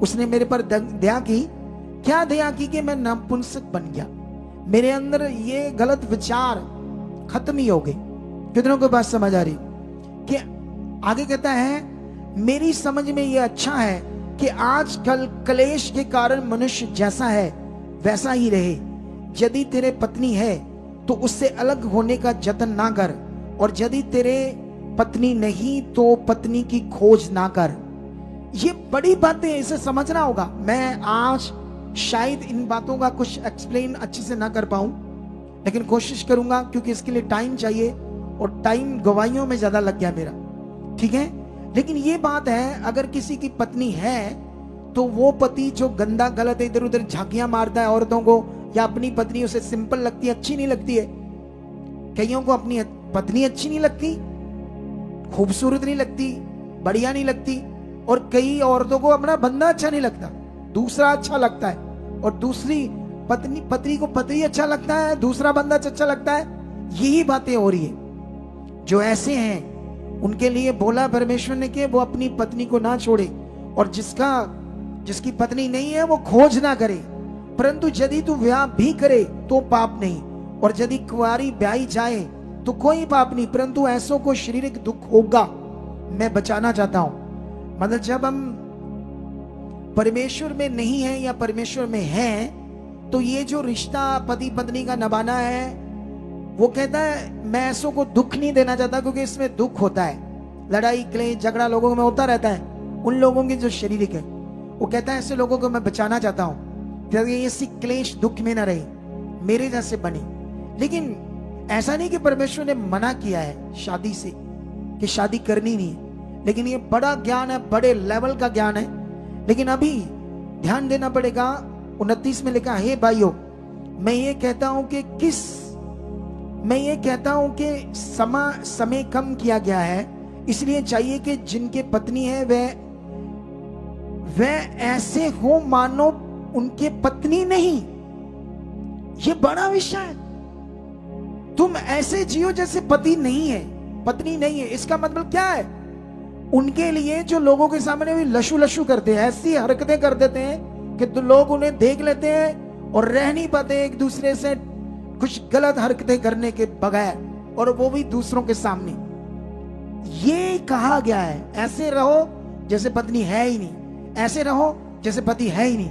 उसने मेरे पर दया की। क्या दया की? कि मैं नपुंसक बन गया, मेरे अंदर ये गलत विचार खत्म ही हो गए। कितनों को बात समझ आ रही? कि आगे कहता है, मेरी समझ में ये अच्छा है कि आजकल क्लेश के कारण मनुष्य जैसा है वैसा ही रहे। यदि तेरे पत्नी है तो उससे अलग होने का जतन ना कर, और यदि तेरे पत्नी नहीं तो पत्नी की खोज ना कर। ये बड़ी बातें, इसे समझना होगा। मैं आज शायद इन बातों का कुछ एक्सप्लेन अच्छे से ना कर पाऊं, लेकिन कोशिश करूंगा, क्योंकि इसके लिए टाइम चाहिए और टाइम गवाहियों में ज्यादा लग गया मेरा, ठीक है। लेकिन ये बात है, अगर किसी की पत्नी है तो वो पति जो गंदा गलत इधर उधर झांकियां मारता है औरतों को, या अपनी पत्नी उसे सिंपल लगती है, अच्छी नहीं लगती है। कईयों को अपनी पत्नी अच्छी नहीं लगती, खूबसूरत नहीं लगती, बढ़िया नहीं लगती, और कई औरतों को अपना बंदा अच्छा नहीं लगता, दूसरा अच्छा लगता है, और दूसरी पत्नी को पति अच्छा लगता है, दूसरा बंदा अच्छा लगता है। यही बातें हो रही है। जो ऐसे हैं उनके लिए बोला परमेश्वर ने कि वो अपनी पत्नी को ना छोड़े, और जिसकी पत्नी नहीं है वो खोज ना करे, परंतु यदि तू विवाह भी करे तो पाप नहीं, और यदि कुंवारी ब्याही जाए तो कोई पाप नहीं, परंतु ऐसों को शारीरिक दुख होगा। मैं बचाना चाहता हूं। मतलब जब हम परमेश्वर में नहीं है या परमेश्वर में हैं, तो ये जो रिश्ता पति पत्नी का निभाना है, वो कहता है मैं ऐसों को दुख नहीं देना चाहता, क्योंकि इसमें दुख होता है, लड़ाई क्लेश झगड़ा लोगों में होता रहता है, उन लोगों की जो शारीरिक है। वो कहता है ऐसे लोगों को मैं बचाना चाहता हूं, ये क्लेश दुख में ना रहे, मेरे जैसे बने। लेकिन ऐसा नहीं कि परमेश्वर ने मना किया है शादी से, कि शादी करनी नहीं है, लेकिन ये बड़ा ज्ञान है, बड़े लेवल का ज्ञान है। लेकिन अभी ध्यान देना पड़ेगा। 29 में लिखा, हे भाइयों, मैं ये कहता हूं कि समय कम किया गया है, इसलिए चाहिए कि जिनके पत्नी है वह ऐसे हो मानो उनके पत्नी नहीं। ये बड़ा विषय है। तुम ऐसे जियो जैसे पति नहीं है, पत्नी नहीं है। इसका मतलब क्या है? उनके लिए जो लोगों के सामने भी लशु लशु करते हैं, ऐसी हरकतें कर देते हैं कि लोग उन्हें देख लेते हैं और रह नहीं पाते एक दूसरे से कुछ गलत हरकतें करने के बगैर, और वो भी दूसरों के सामने। ये कहा गया है, ऐसे रहो जैसे पत्नी है ही नहीं, ऐसे रहो जैसे पति है ही नहीं,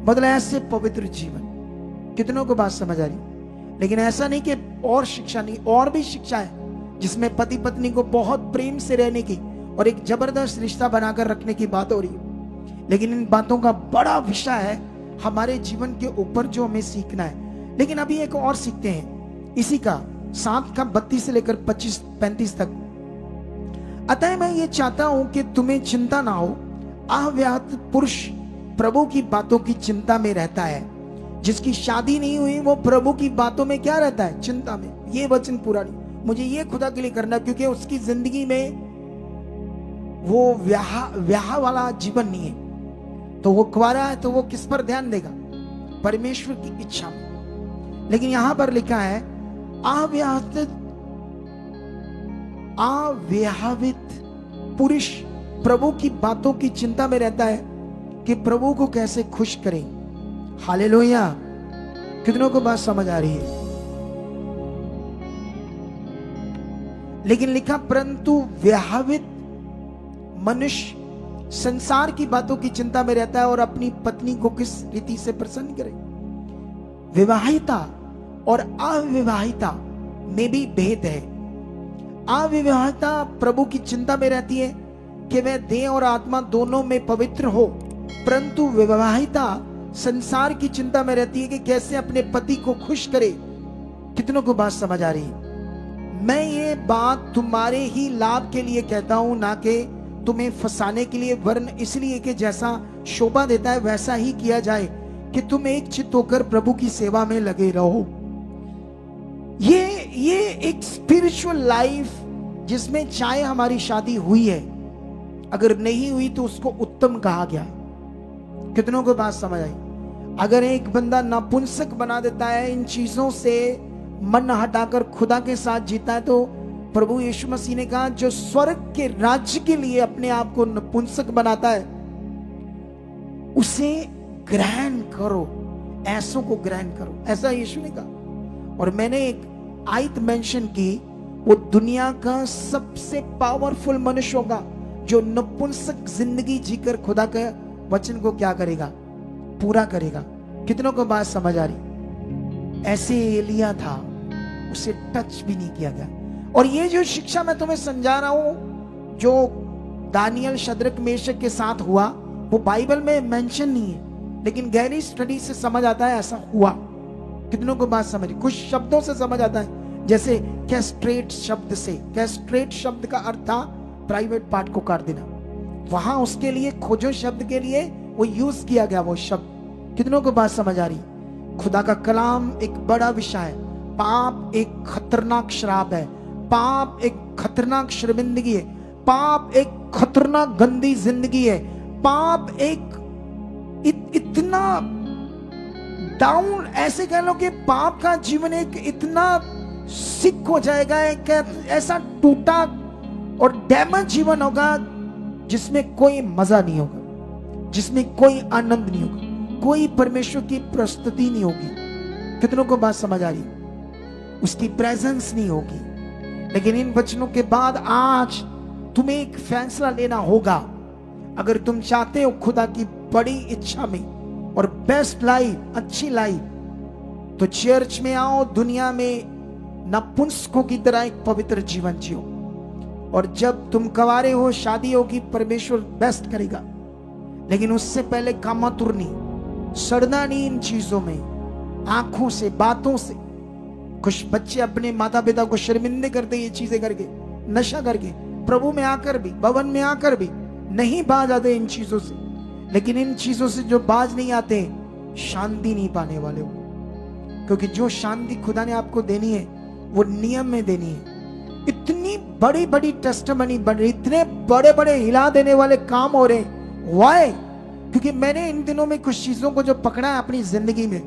मतलब ऐसे पवित्र जीवन। कितनों को बात समझ आ रही? लेकिन ऐसा नहीं कि और शिक्षा नहीं, और भी शिक्षा है जिसमें पति पत्नी को बहुत प्रेम से रहने की और एक जबरदस्त रिश्ता बनाकर रखने की बात हो रही है। लेकिन इन बातों का बड़ा विषय है हमारे जीवन के ऊपर जो हमें सीखना है। लेकिन अभी एक और सीखते हैं, इसी का 7 का 32 से लेकर 35 तक। अतः मैं ये चाहता हूं कि तुम्हें चिंता ना हो, अविवाहित पुरुष प्रभु की बातों की चिंता में रहता है। जिसकी शादी नहीं हुई वो प्रभु की बातों में क्या रहता है? चिंता में। ये वचन पूरा नहीं, मुझे ये खुदा के लिए करना, क्योंकि उसकी जिंदगी में वो व्याह वाला जीवन नहीं है, तो वो कुंवारा है, तो वो किस पर ध्यान देगा? परमेश्वर की इच्छा में। लेकिन यहां पर लिखा है अविवाहित पुरुष प्रभु की बातों की चिंता में रहता है कि प्रभु को कैसे खुश करें। हालेलुया। कितनों को बात समझ आ रही है? लेकिन लिखा परंतु विवाहित मनुष्य संसार की बातों की चिंता में रहता है और अपनी पत्नी को किस रीति से प्रसन्न करे। विवाहिता और अविवाहिता में भी भेद है। अविवाहिता प्रभु की चिंता में रहती है कि वह देह और आत्मा दोनों में पवित्र हो, परंतु विवाहिता संसार की चिंता में रहती है कि कैसे अपने पति को खुश करे। कितनों को बात समझ आ रही है? मैं ये बात तुम्हारे ही लाभ के लिए कहता हूं, ना कि तुम्हें फंसाने के लिए, वरन इसलिए कि जैसा शोभा देता है वैसा ही किया जाए, कि तुम एक चित्त होकर प्रभु की सेवा में लगे रहो। ये एक स्पिरिचुअल लाइफ जिसमें चाहे हमारी शादी हुई है, अगर नहीं हुई तो उसको उत्तम कहा गया। कितनों को बात समझ आई? अगर एक बंदा नपुंसक बना देता है, इन चीजों से मन हटाकर खुदा के साथ जीता है, तो प्रभु यीशु मसीह ने कहा जो स्वर्ग के राज्य के लिए अपने आप को नपुंसक बनाता है उसे ग्रहण करो, ऐसों को ग्रहण करो, ऐसा यीशु ने कहा। और मैंने एक आयत मेंशन की, वो दुनिया का सबसे पावरफुल मनुष्य होगा जो नपुंसक जिंदगी जीकर खुदा के वचन को क्या करेगा? पूरा करेगा। कितनों को बात समझ आ रही? ऐसे एलिया था, उसे टच भी नहीं किया गया। और ये जो शिक्षा मैं तुम्हें समझा रहा हूं, जो दानियल शद्रक मेशक के साथ हुआ, वो बाइबल में मेंशन नहीं है, लेकिन गहरी स्टडी से समझ आता है ऐसा हुआ। कितनों को बात समझ? कुछ शब्दों से समझ आता है, जैसे कैस्ट्रेट शब्द से। कैस्ट्रेट शब्द का अर्थ था प्राइवेट पार्ट को काट देना। वहां उसके लिए खोजो शब्द के लिए वो यूज किया गया वो शब्द। कितनों को बात समझ आ रही? खुदा का कलाम एक बड़ा विषय है। पाप एक खतरनाक श्राप है, पाप एक खतरनाक शर्मिंदगी है, पाप एक खतरनाक गंदी जिंदगी है, पाप एक इतना डाउन, ऐसे कह लो कि पाप का जीवन एक इतना सिक हो जाएगा, एक ऐसा टूटा और डैमेज जीवन होगा जिसमें कोई मजा नहीं होगा, जिसमें कोई आनंद नहीं होगा, कोई परमेश्वर की प्रस्तुति नहीं होगी। कितनों को बात समझ आ रही? उसकी प्रेजेंस नहीं होगी। लेकिन इन वचनों के बाद आज तुम्हें एक फैसला लेना होगा। अगर तुम चाहते हो खुदा की बड़ी इच्छा में और बेस्ट लाइफ, अच्छी लाइफ, तो चर्च में आओ, दुनिया में नपुंसकों की तरह एक पवित्र जीवन जियो। और जब तुम कवारे हो, शादी होगी, परमेश्वर बेस्ट करेगा। लेकिन उससे पहले कामातुर नहीं, सड़ना नहीं इन चीजों में, आंखों से, बातों से। कुछ बच्चे अपने माता पिता को शर्मिंदे करते ये चीजें करके, नशा करके, प्रभु में आकर भी, भवन में आकर भी नहीं बाज आते इन चीजों से। लेकिन इन चीजों से जो बाज नहीं आते, शांति नहीं पाने वाले हो। क्योंकि जो शांति खुदा ने आपको देनी है वो नियम में देनी है। इतनी बड़ी बड़ी टेस्टिमनी बन रही, इतने बड़े बड़े हिला देने वाले काम हो रहे। व्हाई? क्योंकि मैंने इन दिनों में कुछ चीजों को जो पकड़ा है अपनी जिंदगी में,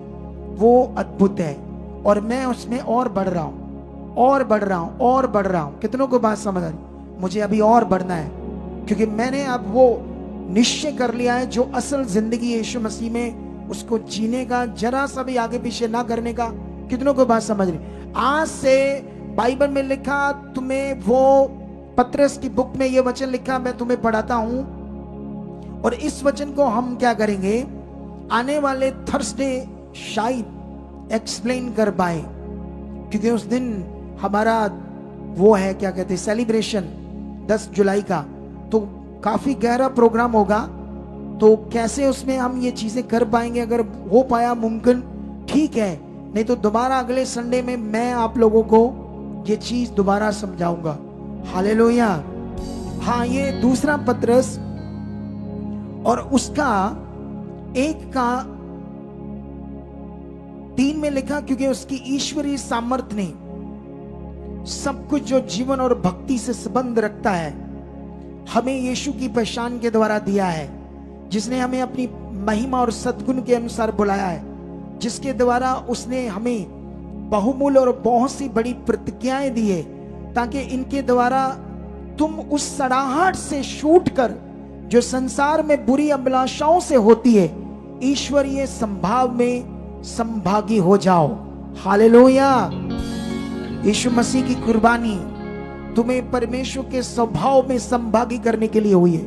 वो अद्भुत है। और मैं उसमें और बढ़ रहा हूं, और बढ़ रहा हूं, और बढ़ रहा हूं। कितनों को बात समझ आ रही? मुझे अभी और बढ़ना है, क्योंकि मैंने अब वो निश्चय कर लिया है, जो असल जिंदगी यीशु मसीह में, उसको जीने का, जरा सा भी आगे पीछे ना करने का। कितनों को बात समझ रही? आज से बाइबल में लिखा, तुम्हें वो पतरस की बुक में ये वचन लिखा, मैं तुम्हें पढ़ाता हूं। और इस वचन को हम क्या करेंगे, आने वाले थर्सडे शायद एक्सप्लेन कर पाए, क्योंकि उस दिन हमारा वो है, क्या कहते हैं, सेलिब्रेशन 10 जुलाई का। तो काफी गहरा प्रोग्राम होगा, तो कैसे उसमें हम ये चीजें कर पाएंगे, अगर हो पाया मुमकिन ठीक है, नहीं तो दोबारा अगले संडे में मैं आप लोगों को ये चीज दोबारा समझाऊंगा। हालेलुया। हाँ, ये दूसरा पतरस और उसका 1:3 में लिखा, क्योंकि उसकी ईश्वरीय सामर्थ्य ने सब कुछ जो जीवन और भक्ति से संबंध रखता है हमें यीशु की पहचान के द्वारा दिया है, जिसने हमें अपनी महिमा और सद्गुण के अनुसार बुलाया है, जिसके द्वारा उसने हमें बहुमूल्य और बहुत सी बड़ी प्रतिज्ञाएं दी है, ताकि इनके द्वारा तुम उस सड़ाहट से छूट कर जो संसार में बुरी अभिलाषाओं से होती है, ईश्वरीय संभाव में संभागी हो जाओ। हालेलुया। यीशु मसीह की कुर्बानी तुम्हें परमेश्वर के स्वभाव में संभागी करने के लिए हुई है।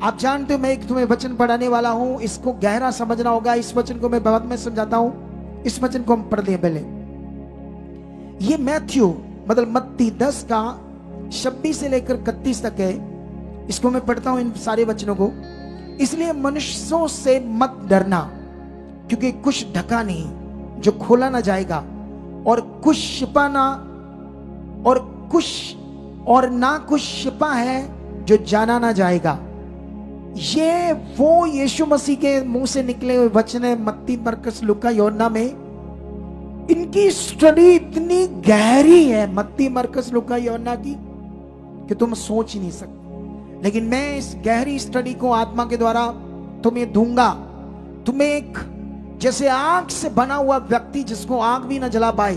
आप जानते हो, मैं एक तुम्हें वचन पढ़ाने वाला हूं, इसको गहरा समझना होगा। इस वचन को मैं बाद में समझाता हूं, इस वचन को हम पढ़ लें पहले। ये मैथ्यू मतलब मत्ती 10 का 26 से लेकर 31 तक है। इसको मैं पढ़ता हूं, इन सारे वचनों को। इसलिए मनुष्यों से मत डरना, क्योंकि कुछ ढका नहीं जो खोला ना जाएगा, और कुछ छिपाना, और ना कुछ छिपा है जो जाना ना जाएगा। ये वो यीशु मसीह के मुंह से निकले हुए वचन है। मत्ती, मरकुस, लूका, यूहन्ना में इनकी स्टडी इतनी गहरी है, मत्ती, मरकुस, लूका, यूहन्ना की, कि तुम सोच ही नहीं सकते। लेकिन मैं इस गहरी स्टडी को आत्मा के द्वारा तुम्हें दूंगा। तुम्हें एक जैसे आग से बना हुआ व्यक्ति जिसको आग भी ना जला पाए,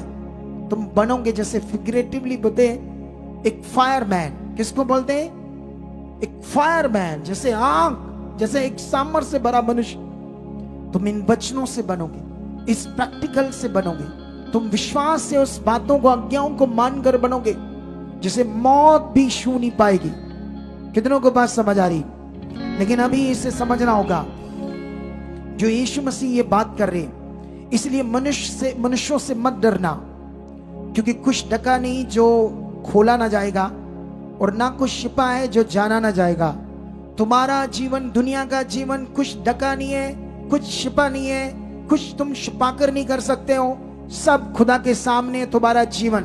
तुम बनोगे। जैसे फिगरेटिवली बोलते हैं एक फायरमैन, किसको बोलते हैं? एक फायरमैन, जैसे आग, जैसे एक सामर से बड़ा मनुष्य। तुम इन वचनों से बनोगे, इस प्रैक्टिकल से बनोगे। तुम विश्वास से उस बातों को, आज्ञाओं को मानकर बनोगे जिसे मौत भी छू नहीं पाएगी। कितनों को बात समझ आ रही? लेकिन अभी इसे समझना होगा, जो यीशु मसीह ये बात कर रहे हैं। इसलिए मनुष्यों से मत डरना, क्योंकि कुछ ढका नहीं जो खोला ना जाएगा, और ना कुछ छिपा है जो जाना ना जाएगा। तुम्हारा जीवन, दुनिया का जीवन, कुछ ढका नहीं है, कुछ छिपा नहीं है, कुछ तुम छिपाकर नहीं कर सकते हो। सब खुदा के सामने तुम्हारा जीवन।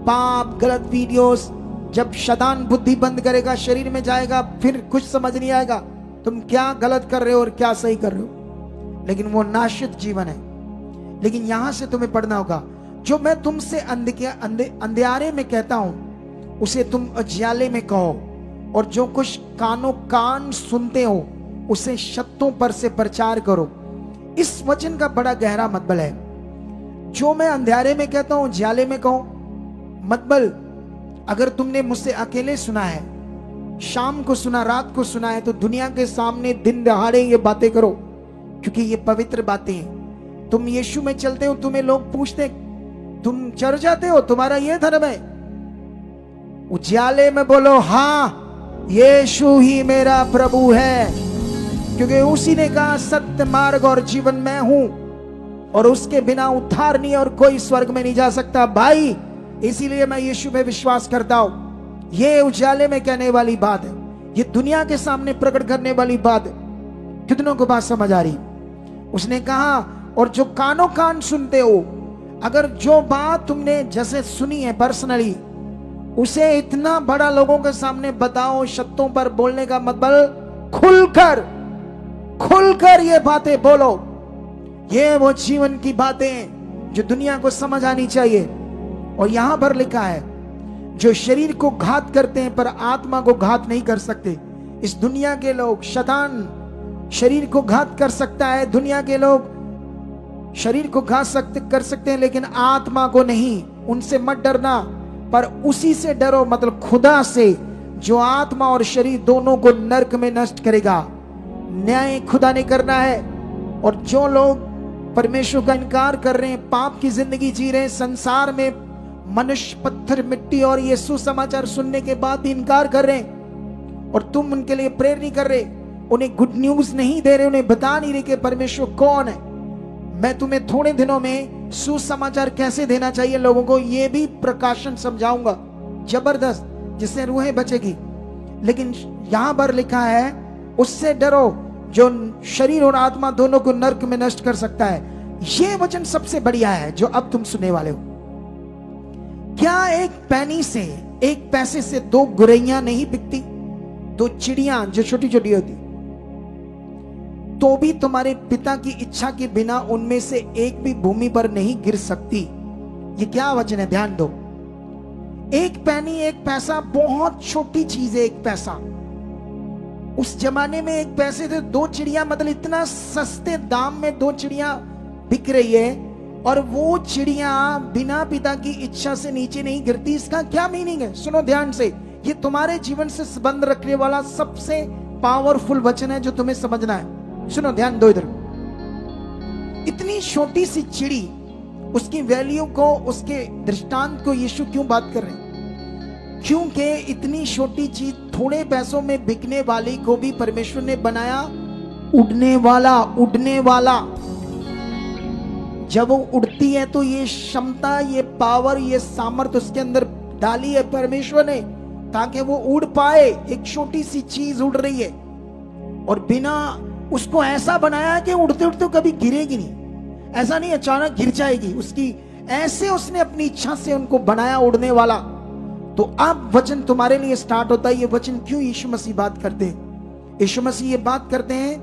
पाप, गलत वीडियोस, जब शैतान बुद्धि बंद करेगा, शरीर में जाएगा, फिर कुछ समझ नहीं आएगा तुम क्या गलत कर रहे हो और क्या सही कर रहे हो। लेकिन वो नाशित जीवन है। लेकिन यहां से तुम्हें पढ़ना होगा, जो मैं तुमसे अंधियारे में कहता हूं उसे तुम उजियाले में कहो, और जो कुछ कान सुनते हो उसे छतों पर से प्रचार करो। इस वचन का बड़ा गहरा मतलब है। जो मैं अंधियारे में कहता हूं उजियाले में कहो, मतलब अगर तुमने मुझसे अकेले सुना है, शाम को सुना, रात को सुना है, तो दुनिया के सामने दिन दहाड़े ये बातें करो, क्योंकि ये पवित्र बातें हैं। तुम यीशु में चलते हो, तुम्हें लोग पूछते तुम चढ़ जाते हो, तुम्हारा ये धर्म है। उजियाले में बोलो, हाँ यीशु ही मेरा प्रभु है, क्योंकि उसी ने कहा सत्य, मार्ग और जीवन मैं हूं, और उसके बिना उद्धार नहीं और कोई स्वर्ग में नहीं जा सकता। भाई, इसीलिए मैं यीशु में विश्वास करता हूं। ये उजाले में कहने वाली बात है, ये दुनिया के सामने प्रकट करने वाली बात है। कितनों को बात समझ आ रही? उसने कहा, और जो कानों कान सुनते हो, अगर जो बात तुमने जैसे सुनी है पर्सनली, उसे इतना बड़ा लोगों के सामने बताओ। शब्दों पर बोलने का मतलब खुलकर ये बातें बोलो। ये वो जीवन की बातें जो दुनिया को समझ आनी चाहिए। और यहां पर लिखा है, जो शरीर को घात करते हैं पर आत्मा को घात नहीं कर सकते। इस दुनिया के लोग, शैतान शरीर को घात कर सकता है, दुनिया के लोग शरीर को घात कर सकते हैं, लेकिन आत्मा को नहीं। उनसे मत डरना, पर उसी से डरो, मतलब खुदा से, जो आत्मा और शरीर दोनों को नरक में नष्ट करेगा। न्याय खुदा ने करना है। और जो लोग परमेश्वर का इनकार कर रहे हैं, पाप की जिंदगी जी रहे हैं, संसार में मनुष्य, पत्थर, मिट्टी और ये सुसमाचार सुनने के बाद भी इनकार कर रहे हैं, और तुम उनके लिए प्रेयर नहीं कर रहे, उन्हें गुड न्यूज नहीं दे रहे, उन्हें बता नहीं रहे कि परमेश्वर कौन है। मैं तुम्हें थोड़े दिनों में सुसमाचार कैसे देना चाहिए लोगों को, ये भी प्रकाशन समझाऊंगा, जबरदस्त, जिससे रूहें बचेगी। लेकिन यहां पर लिखा है, उससे डरो जो शरीर और आत्मा दोनों को नरक में नष्ट कर सकता है। यह वचन सबसे बढ़िया है जो अब तुम सुनने वाले हो। क्या एक पैनी से, एक पैसे से दो गुरैया नहीं बिकती? दो चिड़ियां जो छोटी छोटी होती, तो भी तुम्हारे पिता की इच्छा के बिना उनमें से एक भी भूमि पर नहीं गिर सकती। ये क्या वचन है, ध्यान दो। एक पैनी, एक पैसा बहुत छोटी चीज है। एक पैसा, उस जमाने में एक पैसे थे, दो चिड़िया, मतलब इतना सस्ते दाम में दो चिड़िया बिक रही है, और वो चिड़िया बिना पिता की इच्छा से नीचे नहीं गिरती। इसका क्या मीनिंग है? सुनो ध्यान से, ये तुम्हारे जीवन से संबंध रखने वाला सबसे पावरफुल वचन है जो तुम्हें समझना है। सुनो, ध्यान दो इधर। इतनी छोटी सी चिड़ी, उसकी वैल्यू को, उसके दृष्टांत को यीशु क्यों बात कर रहे हैं? क्योंकि इतनी छोटी चीज थोड़े पैसों में बिकने वाली को भी परमेश्वर ने बनाया उड़ने वाला। उड़ने वाला, जब वो उड़ती है तो ये क्षमता, ये पावर, ये सामर्थ्य उसके अंदर डाली है परमेश्वर ने ताकि वो उड़ पाए। एक छोटी सी चीज उड़ रही है और बिना, उसको ऐसा बनाया कि उड़ते उड़ते कभी गिरेगी नहीं। ऐसा नहीं अचानक गिर जाएगी, उसकी ऐसे उसने अपनी इच्छा से उनको बनाया उड़ने वाला। तो अब वचन तुम्हारे लिए स्टार्ट होता है। ये वचन क्यों यीशु मसीह बात करते हैं? यीशु मसीह ये बात करते हैं,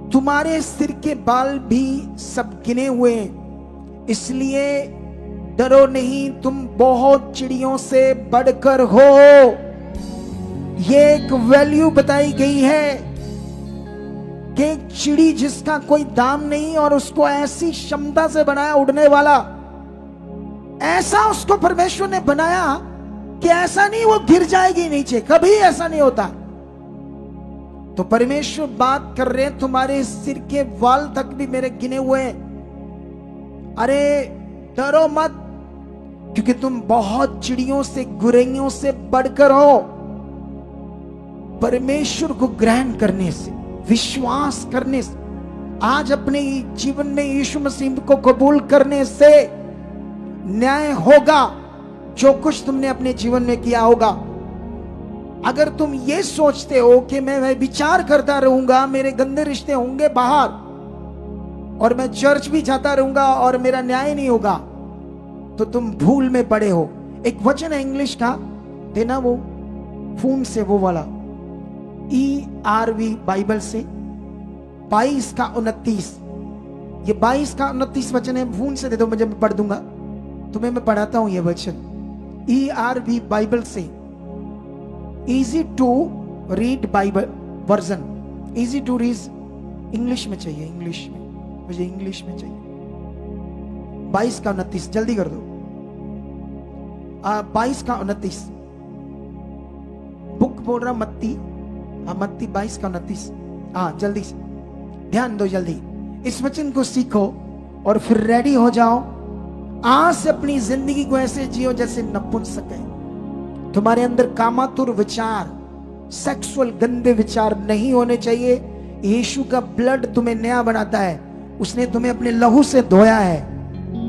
तुम्हारे सिर के बाल भी सब गिने हुए हैं, इसलिए डरो नहीं, तुम बहुत चिड़ियों से बढ़कर हो। ये एक वैल्यू बताई गई है कि एक चिड़ी जिसका कोई दाम नहीं और उसको ऐसी क्षमता से बनाया उड़ने वाला, ऐसा उसको परमेश्वर ने बनाया कि ऐसा नहीं वो गिर जाएगी नीचे, कभी ऐसा नहीं होता। तो परमेश्वर बात कर रहे हैं, तुम्हारे सिर के वाल तक भी मेरे गिने हुए हैं। अरे डरो मत, क्योंकि तुम बहुत चिड़ियों से, गुरैयों से बढ़कर हो। परमेश्वर को ग्रहण करने से, विश्वास करने से, आज अपने जीवन में यीशु मसीह को कबूल करने से न्याय होगा जो कुछ तुमने अपने जीवन में किया होगा। अगर तुम ये सोचते हो कि मैं विचार करता रहूंगा, मेरे गंदे रिश्ते होंगे बाहर और मैं चर्च भी जाता रहूंगा और मेरा न्याय नहीं होगा, तो तुम भूल में पड़े हो। एक वचन है इंग्लिश का, देना वो फोन से, वो वाला ERV बाइबल से 22 का 29। ये 22 का 29 वचन है, फोन से दे दो मुझे, मैं पढ़ दूंगा। तुम्हें मैं पढ़ाता हूं ये वचन ERV बाइबल से, easy to read Bible version, easy to read. English में चाहिए, इंग्लिश में, मुझे इंग्लिश में चाहिए। 22 का 29, जल्दी कर दो। 22 का 29 बुक बोल रहा मत्ती, मत्ती 22 का 29। हाँ जल्दी से ध्यान दो, जल्दी इस वचन को सीखो और फिर रेडी हो जाओ। आज से अपनी जिंदगी को ऐसे जियो जैसे नपुंसक है। तुम्हारे अंदर कामातुर विचार, सेक्सुअल गंदे विचार नहीं होने चाहिए। यीशु का ब्लड तुम्हें नया बनाता है, उसने तुम्हें अपने लहू से धोया है।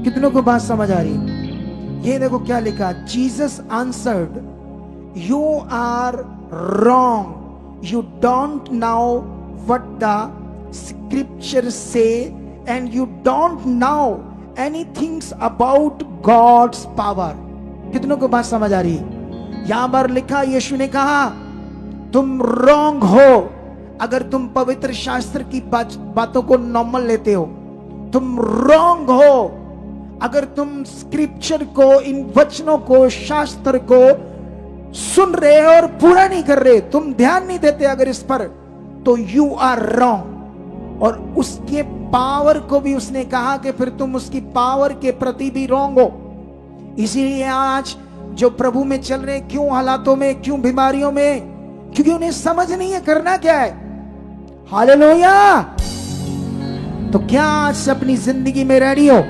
कितनों को बात समझ आ रही है? ये देखो क्या लिखा, Jesus answered, you are wrong, you don't know what the scripture say and you don't know anythings about God's power. कितनों को बात समझ आ रही है? यहां पर लिखा, यीशु ने कहा तुम रॉन्ग हो अगर तुम पवित्र शास्त्र की बातों को नॉर्मल लेते हो। तुम रॉन्ग हो अगर तुम स्क्रिप्चर को, इन वचनों को, शास्त्र को सुन रहे हो और पूरा नहीं कर रहे, तुम ध्यान नहीं देते अगर इस पर, तो यू आर रॉन्ग। और उसके पावर को भी उसने कहा कि फिर तुम उसकी पावर के प्रति भी रॉन्ग हो। इसीलिए आज जो प्रभु में चल रहे, क्यों हालातों में, क्यों बीमारियों में, क्योंकि उन्हें समझ नहीं है करना क्या है। हालेलुया। तो क्या आज से अपनी जिंदगी में रेडी हो?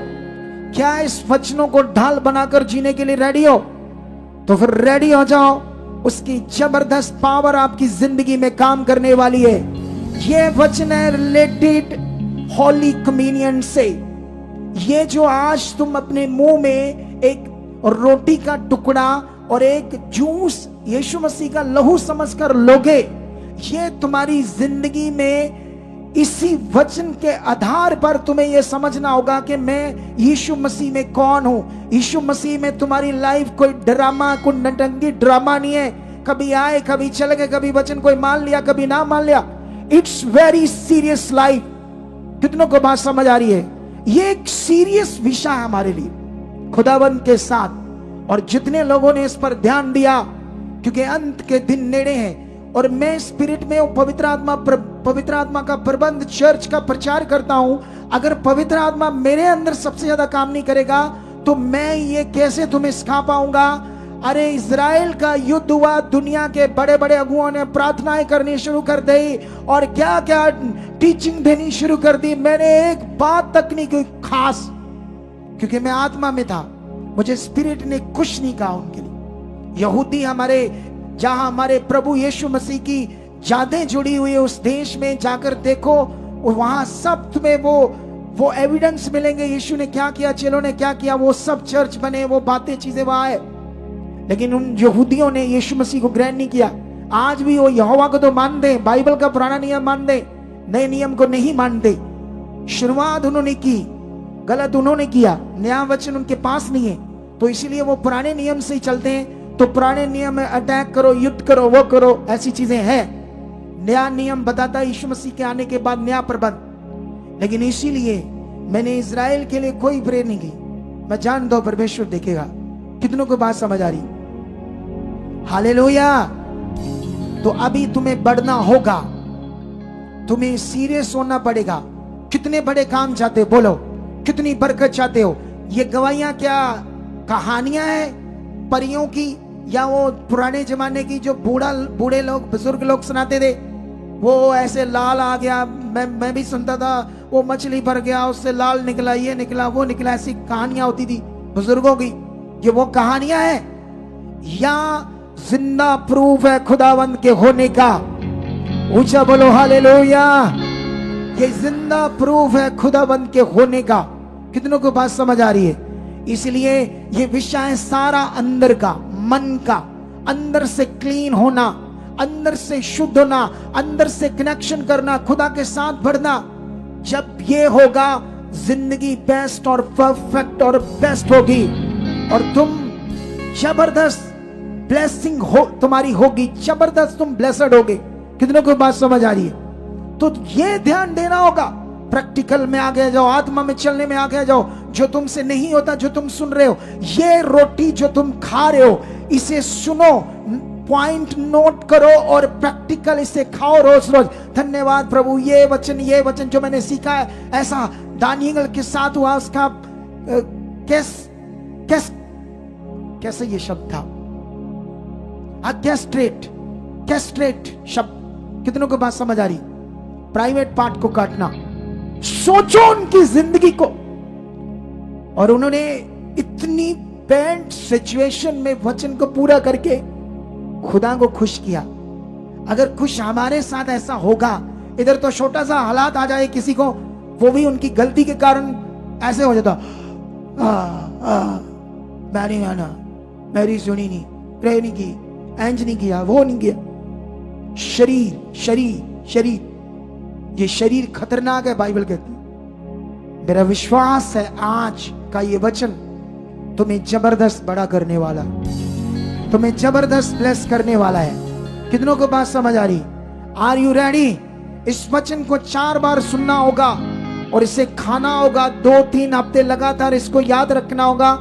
क्या इस वचनों को ढाल बनाकर जीने के लिए रेडी हो? तो फिर रेडी हो जाओ, उसकी जबरदस्त पावर आपकी जिंदगी में काम करने वाली है। ये वचन है रिलेटेड होली कम्युनियन से। ये जो आज तुम अपने मुंह में एक रोटी का टुकड़ा और एक जूस यीशु मसीह का लहू समझकर लोगे, ये तुम्हारी जिंदगी में इसी वचन के आधार पर तुम्हें यह समझना होगा कि मैं यीशु मसीह में कौन हूं। यीशु मसीह में तुम्हारी लाइफ कोई ड्रामा, कोई नटंगी ड्रामा नहीं है। कभी आए, कभी चले गए, कभी वचन कोई मान लिया, कभी ना मान लिया। It's very serious life. कितनों को बात समझ आ रही है? ये एक सीरियस विषय है हमारे लिए खुदावंद के साथ। और जितने लोगों ने इस पर ध्यान दिया, क्योंकि अंत के दिन नेड़े हैं, और मैं स्पिरिट में पवित्र आत्मा का प्रबंध चर्च का प्रचार करता हूं। अगर पवित्र आत्मा मेरे अंदर सबसे ज्यादा काम नहीं करेगा तो मैं ये कैसे तुम्हें सिखा पाऊंगा? अरे इजराइल का युद्ध हुआ, दुनिया के बड़े बड़े अगुओं ने प्रार्थनाएं करनी शुरू कर दी और क्या क्या टीचिंग देनी शुरू कर दी। मैंने एक बात तक नहीं की खास, क्योंकि मैं आत्मा में था, मुझे स्पिरिट ने कुछ नहीं कहा उनके लिए। यहूदी हमारे, जहां हमारे प्रभु यीशु मसीह की यादें जुड़ी हुई है, उस देश में जाकर देखो, वहां सब तुम्हें वो एविडेंस मिलेंगे, यीशु ने क्या किया, चेलों ने क्या किया, वो सब चर्च बने, वो बातें चीजें वहां है। लेकिन उन यहूदियों ने यीशु मसीह को ग्रहण नहीं किया। आज भी वो यहोवा को तो मानते, बाइबल का पुराना नियम मानते, नए नियम को नहीं मानते। शुरुआत उन्होंने की, गलत उन्होंने किया, नया वचन उनके पास नहीं है, तो इसीलिए वो पुराने नियम से ही चलते हैं। तो पुराने नियम में अटैक करो, युद्ध करो, वो करो, ऐसी चीजें हैं। नया नियम बताता है यीशु मसीह के आने के बाद नया प्रबंध। लेकिन इसीलिए मैंने इजराइल के लिए कोई प्रेयर नहीं की। मैं जान दो परमेश्वर देखेगा। कितनों को बात समझ आ रही? हालेलुया। तो अभी तुम्हें बढ़ना होगा, तुम्हें सीरियस होना पड़ेगा। कितने बड़े काम चाहते हो? बोलो, कितनी बरकत चाहते हो? ये गवाहियां क्या कहानियां हैं परियों की, या वो पुराने जमाने की जो बूढ़े लोग, बुजुर्ग लोग सुनाते थे? वो ऐसे लाल आ गया, मैं भी सुनता था, वो मछली भर गया, उससे लाल निकला, ये निकला, वो निकला, ऐसी कहानियां होती थी बुजुर्गों की। ये वो कहानियां हैं या जिंदा प्रूफ है खुदावंद के होने का? ऊंचा बोलो हालेलुया। ये जिंदा प्रूफ है खुदावंद के होने का। कितनों को बात समझ आ रही है? इसलिए ये विषय सारा अंदर का, मन का, अंदर से क्लीन होना, अंदर से शुद्ध होना, अंदर से कनेक्शन करना, खुदा के साथ बढ़ना। जब ये होगा, जिंदगी बेस्ट और परफेक्ट और बेस्ट होगी, और तुम जबरदस्त ब्लेसिंग हो तुम्हारी होगी, जबरदस्त तुम ब्लेसड होगे। कितनों को बात समझ आ रही है? तो ये ध्यान देना होगा। प्रैक्टिकल में आगे जाओ, आत्मा में चलने में आगे जाओ। जो तुमसे नहीं होता, जो तुम सुन रहे हो, ये रोटी जो तुम खा रहे हो, इसे सुनो, पॉइंट नोट करो और प्रैक्टिकल इसे खाओ रोज रोज। धन्यवाद प्रभु, ये वचन जो मैंने सीखा है, ऐसा दानियल के साथ हुआ। उसका कैसे ये शब्द था? कैस्ट्रेट शब्द। कितनों को बात समझ आ रही? प्राइवेट पार्ट को काटना। सोचो उनकी जिंदगी को, और उन्होंने इतनी बैड सिचुएशन में वचन को पूरा करके खुदा को खुश किया। अगर कुछ हमारे साथ ऐसा होगा, इधर तो छोटा सा हालात आ जाए किसी को, वो भी उनकी गलती के कारण ऐसे हो जाता, मैंने माना, मेरी सुनी नहीं, प्रे नहीं की, एंज नहीं किया, वो नहीं किया। शरीर ये शरीर खतरनाक है, बाइबल कहती है। मेरा विश्वास है आज का ये वचन तुम्हें जबरदस्त बड़ा करने वाला, तुम्हें जबरदस्त ब्लेस करने वाला है। कितनों को बात समझ आ रही? Are you ready? इस वचन को 4 बार सुनना होगा और इसे खाना होगा। 2-3 हफ्ते लगातार इसको याद रखना होगा,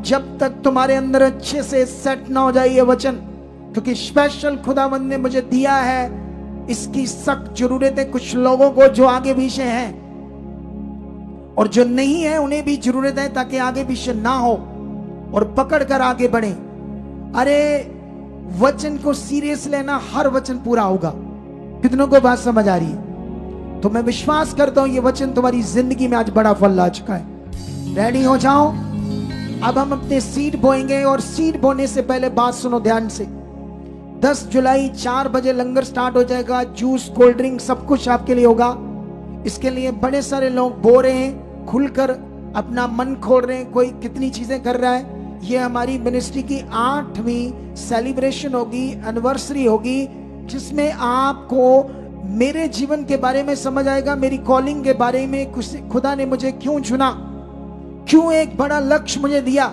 जब तक तुम्हारे अंदर अच्छे से सेट ना हो जाए ये वचन। क्योंकि स्पेशल खुदावंद ने मुझे दिया है, इसकी सख्त जरूरत है कुछ लोगों को जो आगे पीछे हैं, और जो नहीं है उन्हें भी जरूरत है, ताकि आगे पीछे ना हो और पकड़ कर आगे बढ़े। अरे वचन को सीरियस लेना, हर वचन पूरा होगा। कितनों को बात समझ आ रही है? तो मैं विश्वास करता हूं ये वचन तुम्हारी जिंदगी में आज बड़ा फल ला चुका है। रेडी हो जाओ। अब हम अपने सीड बोएंगे, और सीड बोने से पहले बात सुनो ध्यान से। 10 जुलाई 4 बजे लंगर स्टार्ट हो जाएगा। जूस, कोल्ड ड्रिंक सब कुछ आपके लिए होगा। इसके लिए बड़े सारे लोग बो रहे हैं, खुलकर अपना मन खोल रहे हैं, कोई कितनी चीजें कर रहा है। ये हमारी मिनिस्ट्री की 8वीं सेलिब्रेशन होगी, एनिवर्सरी होगी, जिसमें आपको मेरे जीवन के बारे में समझ आएगा, मेरी कॉलिंग के बारे में, खुदा ने मुझे क्यों चुना, क्यों एक बड़ा लक्ष्य मुझे दिया,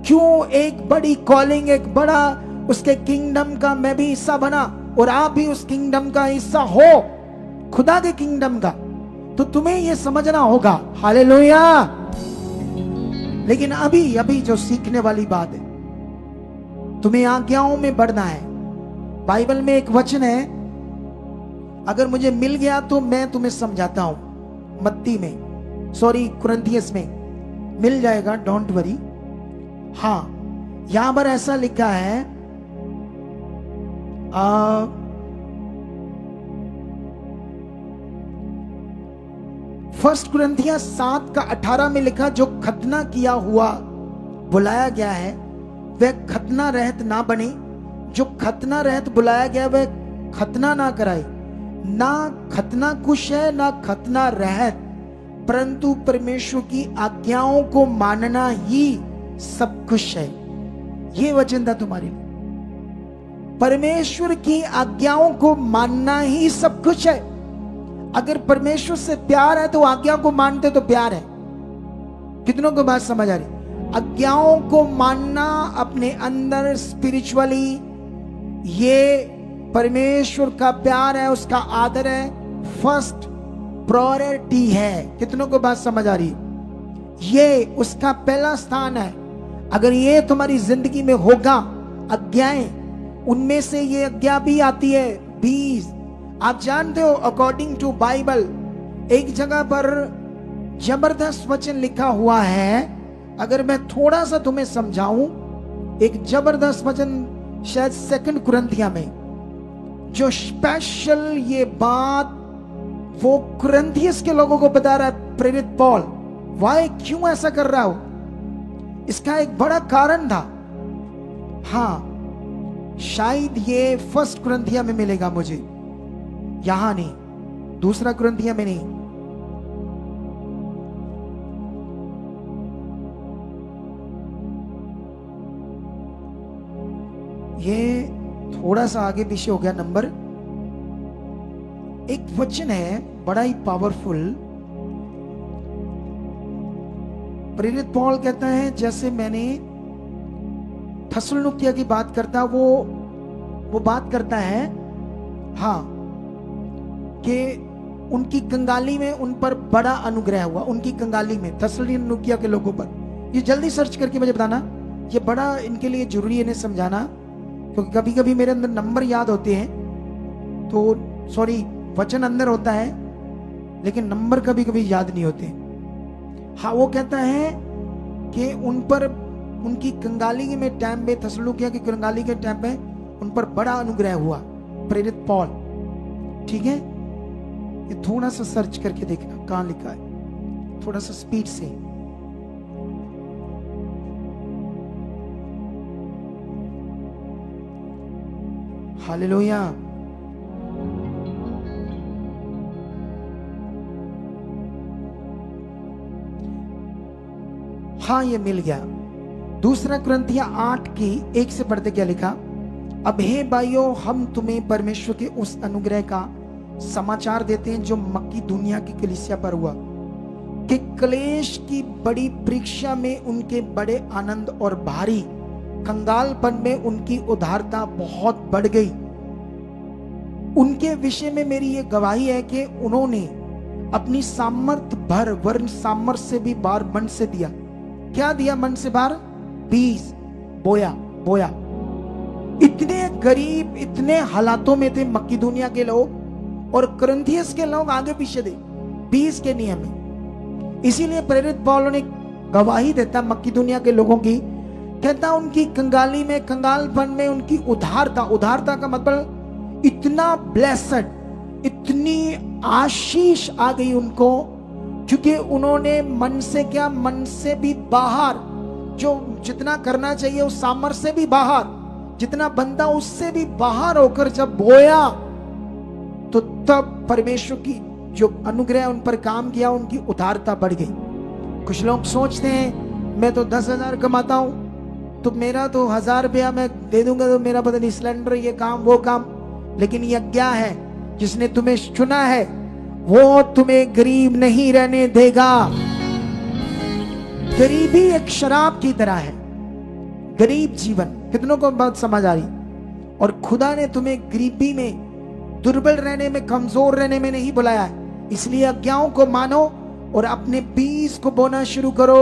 क्यों एक बड़ी कॉलिंग, एक बड़ा उसके किंगडम का मैं भी हिस्सा बना और आप भी उस किंगडम का हिस्सा हो, खुदा के किंगडम का, तो तुम्हें यह समझना होगा। हालेलुया। लेकिन अभी जो सीखने वाली बात है, तुम्हें आज्ञाओं में बढ़ना है। बाइबल में एक वचन है, अगर मुझे मिल गया तो मैं तुम्हें समझाता हूं। मत्ती में, सॉरी कुरिन्थियस में मिल जाएगा, डोंट वरी। हां, यहां पर ऐसा लिखा है, फर्स्ट कुरिन्थियस 7:18 में लिखा, जो खतना किया हुआ बुलाया गया है वह खतना रहत ना बने, जो खतना रहत बुलाया गया वह खतना ना कराए। ना खतना कुछ है ना खतना रहत, परंतु परमेश्वर की आज्ञाओं को मानना ही सब कुछ है। ये वचन था तुम्हारे लिए। परमेश्वर की आज्ञाओं को मानना ही सब कुछ है। अगर परमेश्वर से प्यार है तो आज्ञा को मानते तो प्यार है। कितनों को बात समझ आ रही? आज्ञाओं को मानना अपने अंदर स्पिरिचुअली, ये परमेश्वर का प्यार है, उसका आदर है, फर्स्ट प्रायोरिटी है। कितनों को बात समझ आ रही? ये उसका पहला स्थान है। अगर ये तुम्हारी जिंदगी में होगा, आज्ञाएं, उनमें से ये आज्ञा भी आती है 20। आप जानते हो, अकॉर्डिंग टू बाइबल एक जगह पर जबरदस्त वचन लिखा हुआ है। अगर मैं थोड़ा सा तुम्हें समझाऊं, एक जबरदस्त वचन शायद 2 कुरिन्थिया में, जो स्पेशल ये बात वो कुरिन्थियस के लोगों को बता रहा है प्रेरित पॉल। वाई, क्यों ऐसा कर रहा हो? इसका एक बड़ा कारण था। हाँ, शायद ये 1 कुरिन्थिया में मिलेगा मुझे, यहां नहीं, 2 कुरिन्थिया में नहीं। ये थोड़ा सा आगे पीछे हो गया नंबर। एक वचन है बड़ा ही पावरफुल। प्रेरित पौल कहता है, जैसे मैंने थस्सलुनीकियों की बात करता, वो बात करता है, हाँ, कि उनकी कंगाली में उन पर बड़ा अनुग्रह हुआ। उनकी कंगाली में, थस्सलुनीकियों के लोगों पर। ये जल्दी सर्च करके मुझे बताना, ये बड़ा इनके लिए जरूरी है इन्हें समझाना, क्योंकि कभी कभी मेरे अंदर नंबर याद होते हैं, तो सॉरी, वचन अंदर होता है लेकिन नंबर कभी कभी याद नहीं होते। हाँ, वो कहता है कि उन पर, उनकी कंगाली में टाइम में, थस्सलुनीकियों की कंगाली के टाइम में उन पर बड़ा अनुग्रह हुआ। प्रेरित पौल, ठीक है, ये थोड़ा सा सर्च करके देखना कहां लिखा है, थोड़ा सा स्पीड से। हालेलुया। हाँ, ये मिल गया। 2 कुरिन्थिया 8:1 से पढ़ते क्या लिखा? अब हे भाइयों, हम तुम्हें परमेश्वर के उस अनुग्रह का समाचार देते हैं जो मकिदुनिया की कलीसिया पर हुआ, कि क्लेश की बड़ी परीक्षा में उनके बड़े आनंद और भारी कंगालपन में उनकी उदारता बहुत बढ़ गई। उनके विषय में मेरी ये गवाही है कि उन्होंने अपनी सामर्थ भर, वरन सामर्थ से भी बार मन से दिया। क्या दिया? मन से बार, बीज बोया। इतने गरीब, इतने हालातों में थे मकिदुनिया के लोग, और कुरिन्थियस के लोग आगे पीछे थे बीज के नियम में। इसीलिए प्रेरित पौल ने गवाही देता मकिदुनिया के लोगों की, कहता उनकी कंगाली में, कंगालपन में उनकी उदारता का मतलब इतना ब्लेसड, इतनी आशीष आ गई उनको, क्योंकि उन्होंने मन से क्या, मन से भी बाहर, जो जितना करना चाहिए उस सामर्थ्य से भी बाहर, जितना बनता उससे भी बाहर होकर जब बोया, तो तब परमेश्वर की जो अनुग्रह उन पर काम किया, उनकी उदारता बढ़ गई। कुछ लोग सोचते हैं मैं तो 10,000 कमाता हूं, तो मेरा तो 1,000 रुपया मैं दे दूंगा तो मेरा पता नहीं सिलेंडर, ये काम वो काम। लेकिन यह क्या है? जिसने तुम्हें चुना है वो तुम्हें गरीब नहीं रहने देगा। गरीबी एक शराब की तरह है, गरीब जीवन। कितनों को बात समझ आ रही? और खुदा ने तुम्हें गरीबी में, दुर्बल रहने में, कमजोर रहने में नहीं बुलाया है। इसलिए आज्ञाओं को मानो और अपने बीज को बोना शुरू करो,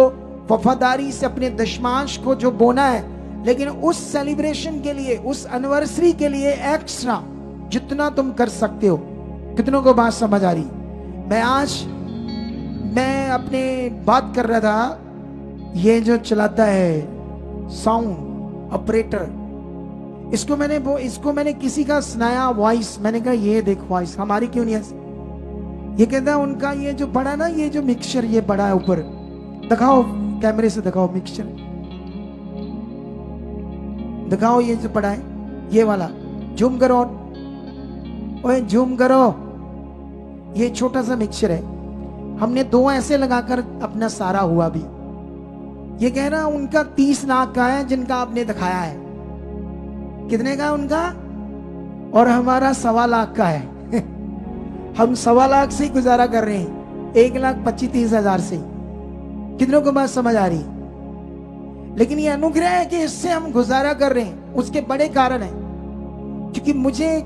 वफादारी से अपने दशमांश को जो बोना है। लेकिन उस सेलिब्रेशन के लिए, उस एनिवर्सरी के लिए एक्स्ट्रा जितना तुम कर सकते हो। कितनों को बात समझ आ रही? मैं अपने बात कर रहा था, ये जो चलाता है साउंड ऑपरेटर, इसको मैंने किसी का सुनाया वॉइस। मैंने कहा ये देख वॉइस हमारी क्यों नहीं है? ये कहता है उनका ये जो बड़ा ना, ये जो मिक्सचर ये बड़ा है ऊपर, दिखाओ कैमरे से, दिखाओ मिक्सचर, दिखाओ ये जो बड़ा है, ये वाला जूम करो, ओए जूम करो। ये छोटा सा मिक्सचर है, हमने 2 ऐसे लगाकर अपना सारा हुआ भी। ये कह रहा उनका 30 लाख का है जिनका आपने दिखाया है। कितने का उनका? और हमारा 1.25 लाख का है। हम 1.25 लाख से ही गुजारा कर रहे हैं, 1,25,30,000 से। कितनों को बात समझ आ रही? लेकिन ये अनुग्रह है कि इससे हम गुजारा कर रहे हैं। उसके बड़े कारण है, क्योंकि मुझे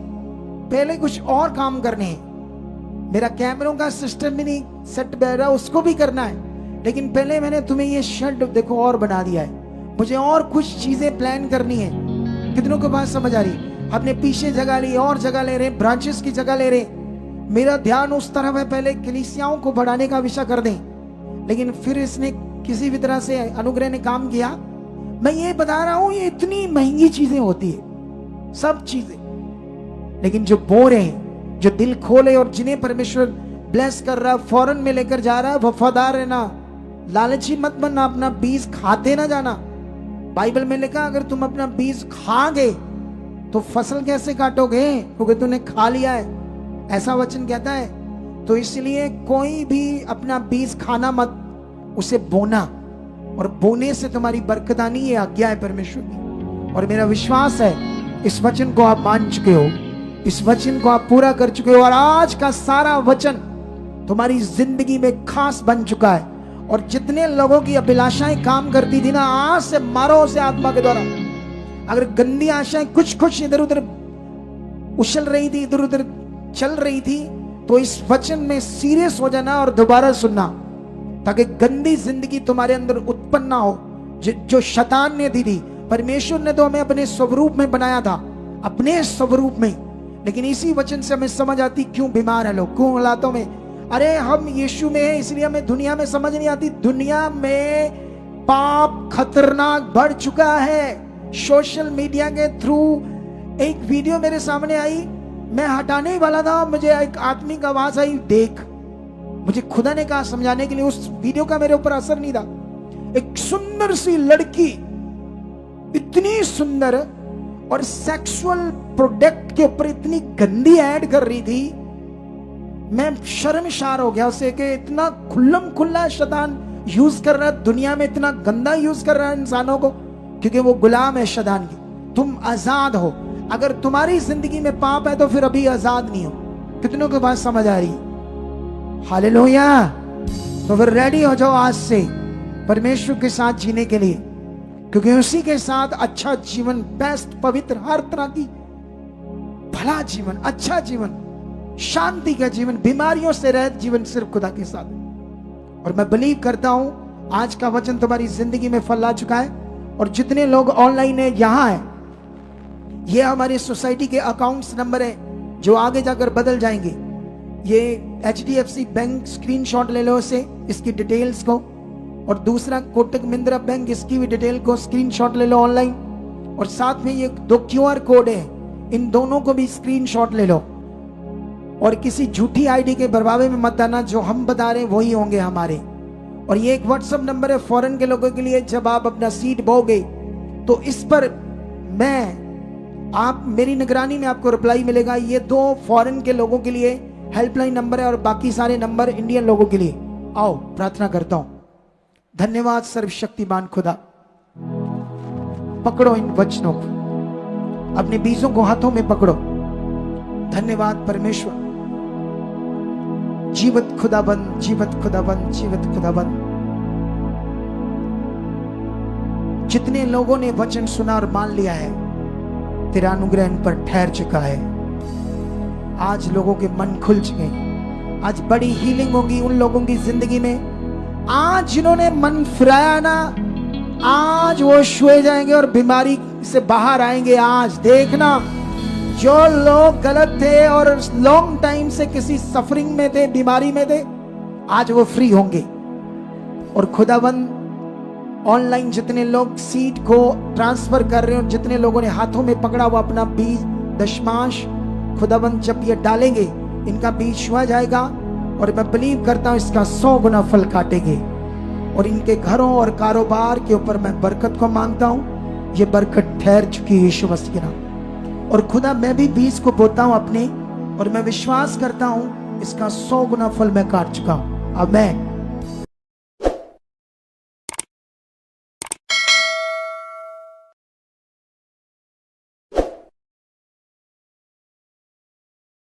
पहले कुछ और काम करने हैं। मेरा कैमरों का सिस्टम भी नहीं सेट बैठ रहा, उसको भी करना है। लेकिन पहले मैंने तुम्हें ये शेड देखो और बना दिया है। मुझे और कुछ चीजें प्लान करनी है। कितनों को बात समझ आ रही? अपने पीछे जगह ली, और जगह ले रहे, ब्रांचेस की जगह ले रहे। मेरा ध्यान उस तरफ है, पहले कलीसियाओं को बढ़ाने का विषय कर दें। लेकिन फिर इसने किसी भी तरह से अनुग्रह ने काम किया। मैं ये बता रहा हूं, ये इतनी महंगी चीजें होती है, सब चीजें। लेकिन जो बो रहे हैं, जो दिल खोले और जिन्हें परमेश्वर ब्लेस कर रहा है, फौरन में लेकर जा रहा है, वफादार रहना, लालची मत बनना, अपना बीज खाते ना जाना। बाइबल में लिखा अगर तुम अपना बीज खा गए तो फसल कैसे काटोगे, क्योंकि तूने खा लिया है, ऐसा वचन कहता है। तो इसलिए कोई भी अपना बीज खाना मत, उसे बोना, और बोने से तुम्हारी बरकत आनी, ये आज्ञा है परमेश्वर की। और मेरा विश्वास है इस वचन को आप मान चुके हो, इस वचन को आप पूरा कर चुके हो, और आज का सारा वचन तुम्हारी जिंदगी में खास बन चुका है। और जितने लोगों की अभिलाषाएं काम करती थी ना, आज से मारो उसे आत्मा के द्वारा। अगर गंदी आशाएं कुछ इधर उधर उछल रही थी, इधर उधर चल रही थी, तो इस वचन में सीरियस हो जाना और दोबारा सुनना, ताकि गंदी जिंदगी तुम्हारे अंदर उत्पन्न ना हो जो शैतान ने दी थी। परमेश्वर ने तो हमें अपने स्वरूप में बनाया था, अपने स्वरूप में। लेकिन इसी वचन से हमें समझ आती क्यों बीमार है लोग, क्यों हालातों में। अरे हम यीशु में हैं, इसलिए हमें दुनिया में समझ नहीं आती। दुनिया में पाप खतरनाक बढ़ चुका है। सोशल मीडिया के थ्रू एक वीडियो मेरे सामने आई, मैं हटाने ही वाला था, मुझे एक आत्मिक आवाज आई, देख। मुझे खुदा ने कहा समझाने के लिए, उस वीडियो का मेरे ऊपर असर नहीं था। एक सुंदर सी लड़की, इतनी सुंदर, और सेक्सुअल प्रोडक्ट के ऊपर इतनी गंदी ऐड कर रही थी। मैं शर्मसार हो गया उसे कि इतना खुल्लम खुल्ला शैतान यूज कर रहा है, दुनिया में इतना गंदा यूज कर रहा है इंसानों को, क्योंकि वो गुलाम है शैतान की। तुम आजाद हो। अगर तुम्हारी जिंदगी में पाप है तो फिर अभी आजाद नहीं हो। कितनों को बात समझ आ रही? हालेलुया। तो फिर रेडी हो जाओ आज से परमेश्वर के साथ जीने के लिए, क्योंकि उसी के साथ अच्छा जीवन, बेस्ट, पवित्र, हर तरह की भला जीवन, अच्छा जीवन, शांति का जीवन, बीमारियों से रहित जीवन सिर्फ खुदा के साथ है। और मैं बिलीव करता हूं आज का वचन तुम्हारी जिंदगी में फल ला चुका है। और जितने लोग ऑनलाइन है, यहां है, ये हमारी सोसाइटी के अकाउंट्स नंबर है जो आगे जाकर बदल जाएंगे। ये HDFC बैंक, स्क्रीनशॉट ले लो इसे, इसकी डिटेल्स को, और दूसरा कोटक महिंद्रा बैंक, इसकी भी डिटेल को स्क्रीनशॉट ले लो ऑनलाइन। और साथ में ये 2 QR कोड है, इन दोनों को भी स्क्रीनशॉट ले लो। और किसी झूठी आईडी के बरबावे में मत आना, जो हम बता रहे हैं वही होंगे हमारे। और ये एक व्हाट्सएप नंबर है फॉरेन के लोगों के लिए। जब आप अपना सीट बोगे तो इस पर आप मेरी निगरानी में आपको रिप्लाई मिलेगा। ये 2 फॉरेन के लोगों के लिए हेल्पलाइन नंबर है और बाकी सारे नंबर इंडियन लोगों के लिए। आओ प्रार्थना करता हूं। धन्यवाद सर्वशक्तिमान खुदा, पकड़ो इन वचनों को, अपने बीजों को हाथों में पकड़ो। धन्यवाद परमेश्वर। जीवत खुदाबंद, जीवत खुदाबंद, जीवत खुदाबंद, जितने लोगों ने वचन सुना और मान लिया है, तेरा अनुग्रह इन पर ठहर चुका है। आज लोगों के मन खुल चुके, आज बड़ी हीलिंग होगी उन लोगों की जिंदगी में। आज जिन्होंने मन फिराया ना, आज वो छुए जाएंगे और बीमारी से बाहर आएंगे। आज देखना, जो लोग गलत थे और लॉन्ग टाइम से किसी सफरिंग में थे, बीमारी में थे, आज वो फ्री होंगे। और खुदावंद ऑनलाइन जितने लोग सीट को ट्रांसफर कर रहे हो, जितने लोगों ने हाथों में पकड़ा हुआ अपना बीज दशमांश, खुदावंद जब ये डालेंगे इनका बीज छुआ जाएगा और मैं बिलीव करता हूं इसका 100 गुना फल काटेंगे। और इनके घरों और कारोबार के ऊपर मैं बरकत को मांगता हूं। ये बरकत ठहर चुकी है यीशु मसीह के नाम। और खुदा मैं भी बीज को बोता हूं अपने, और मैं विश्वास करता हूं इसका 100 गुना फल मैं काट चुका हूं। आमीन।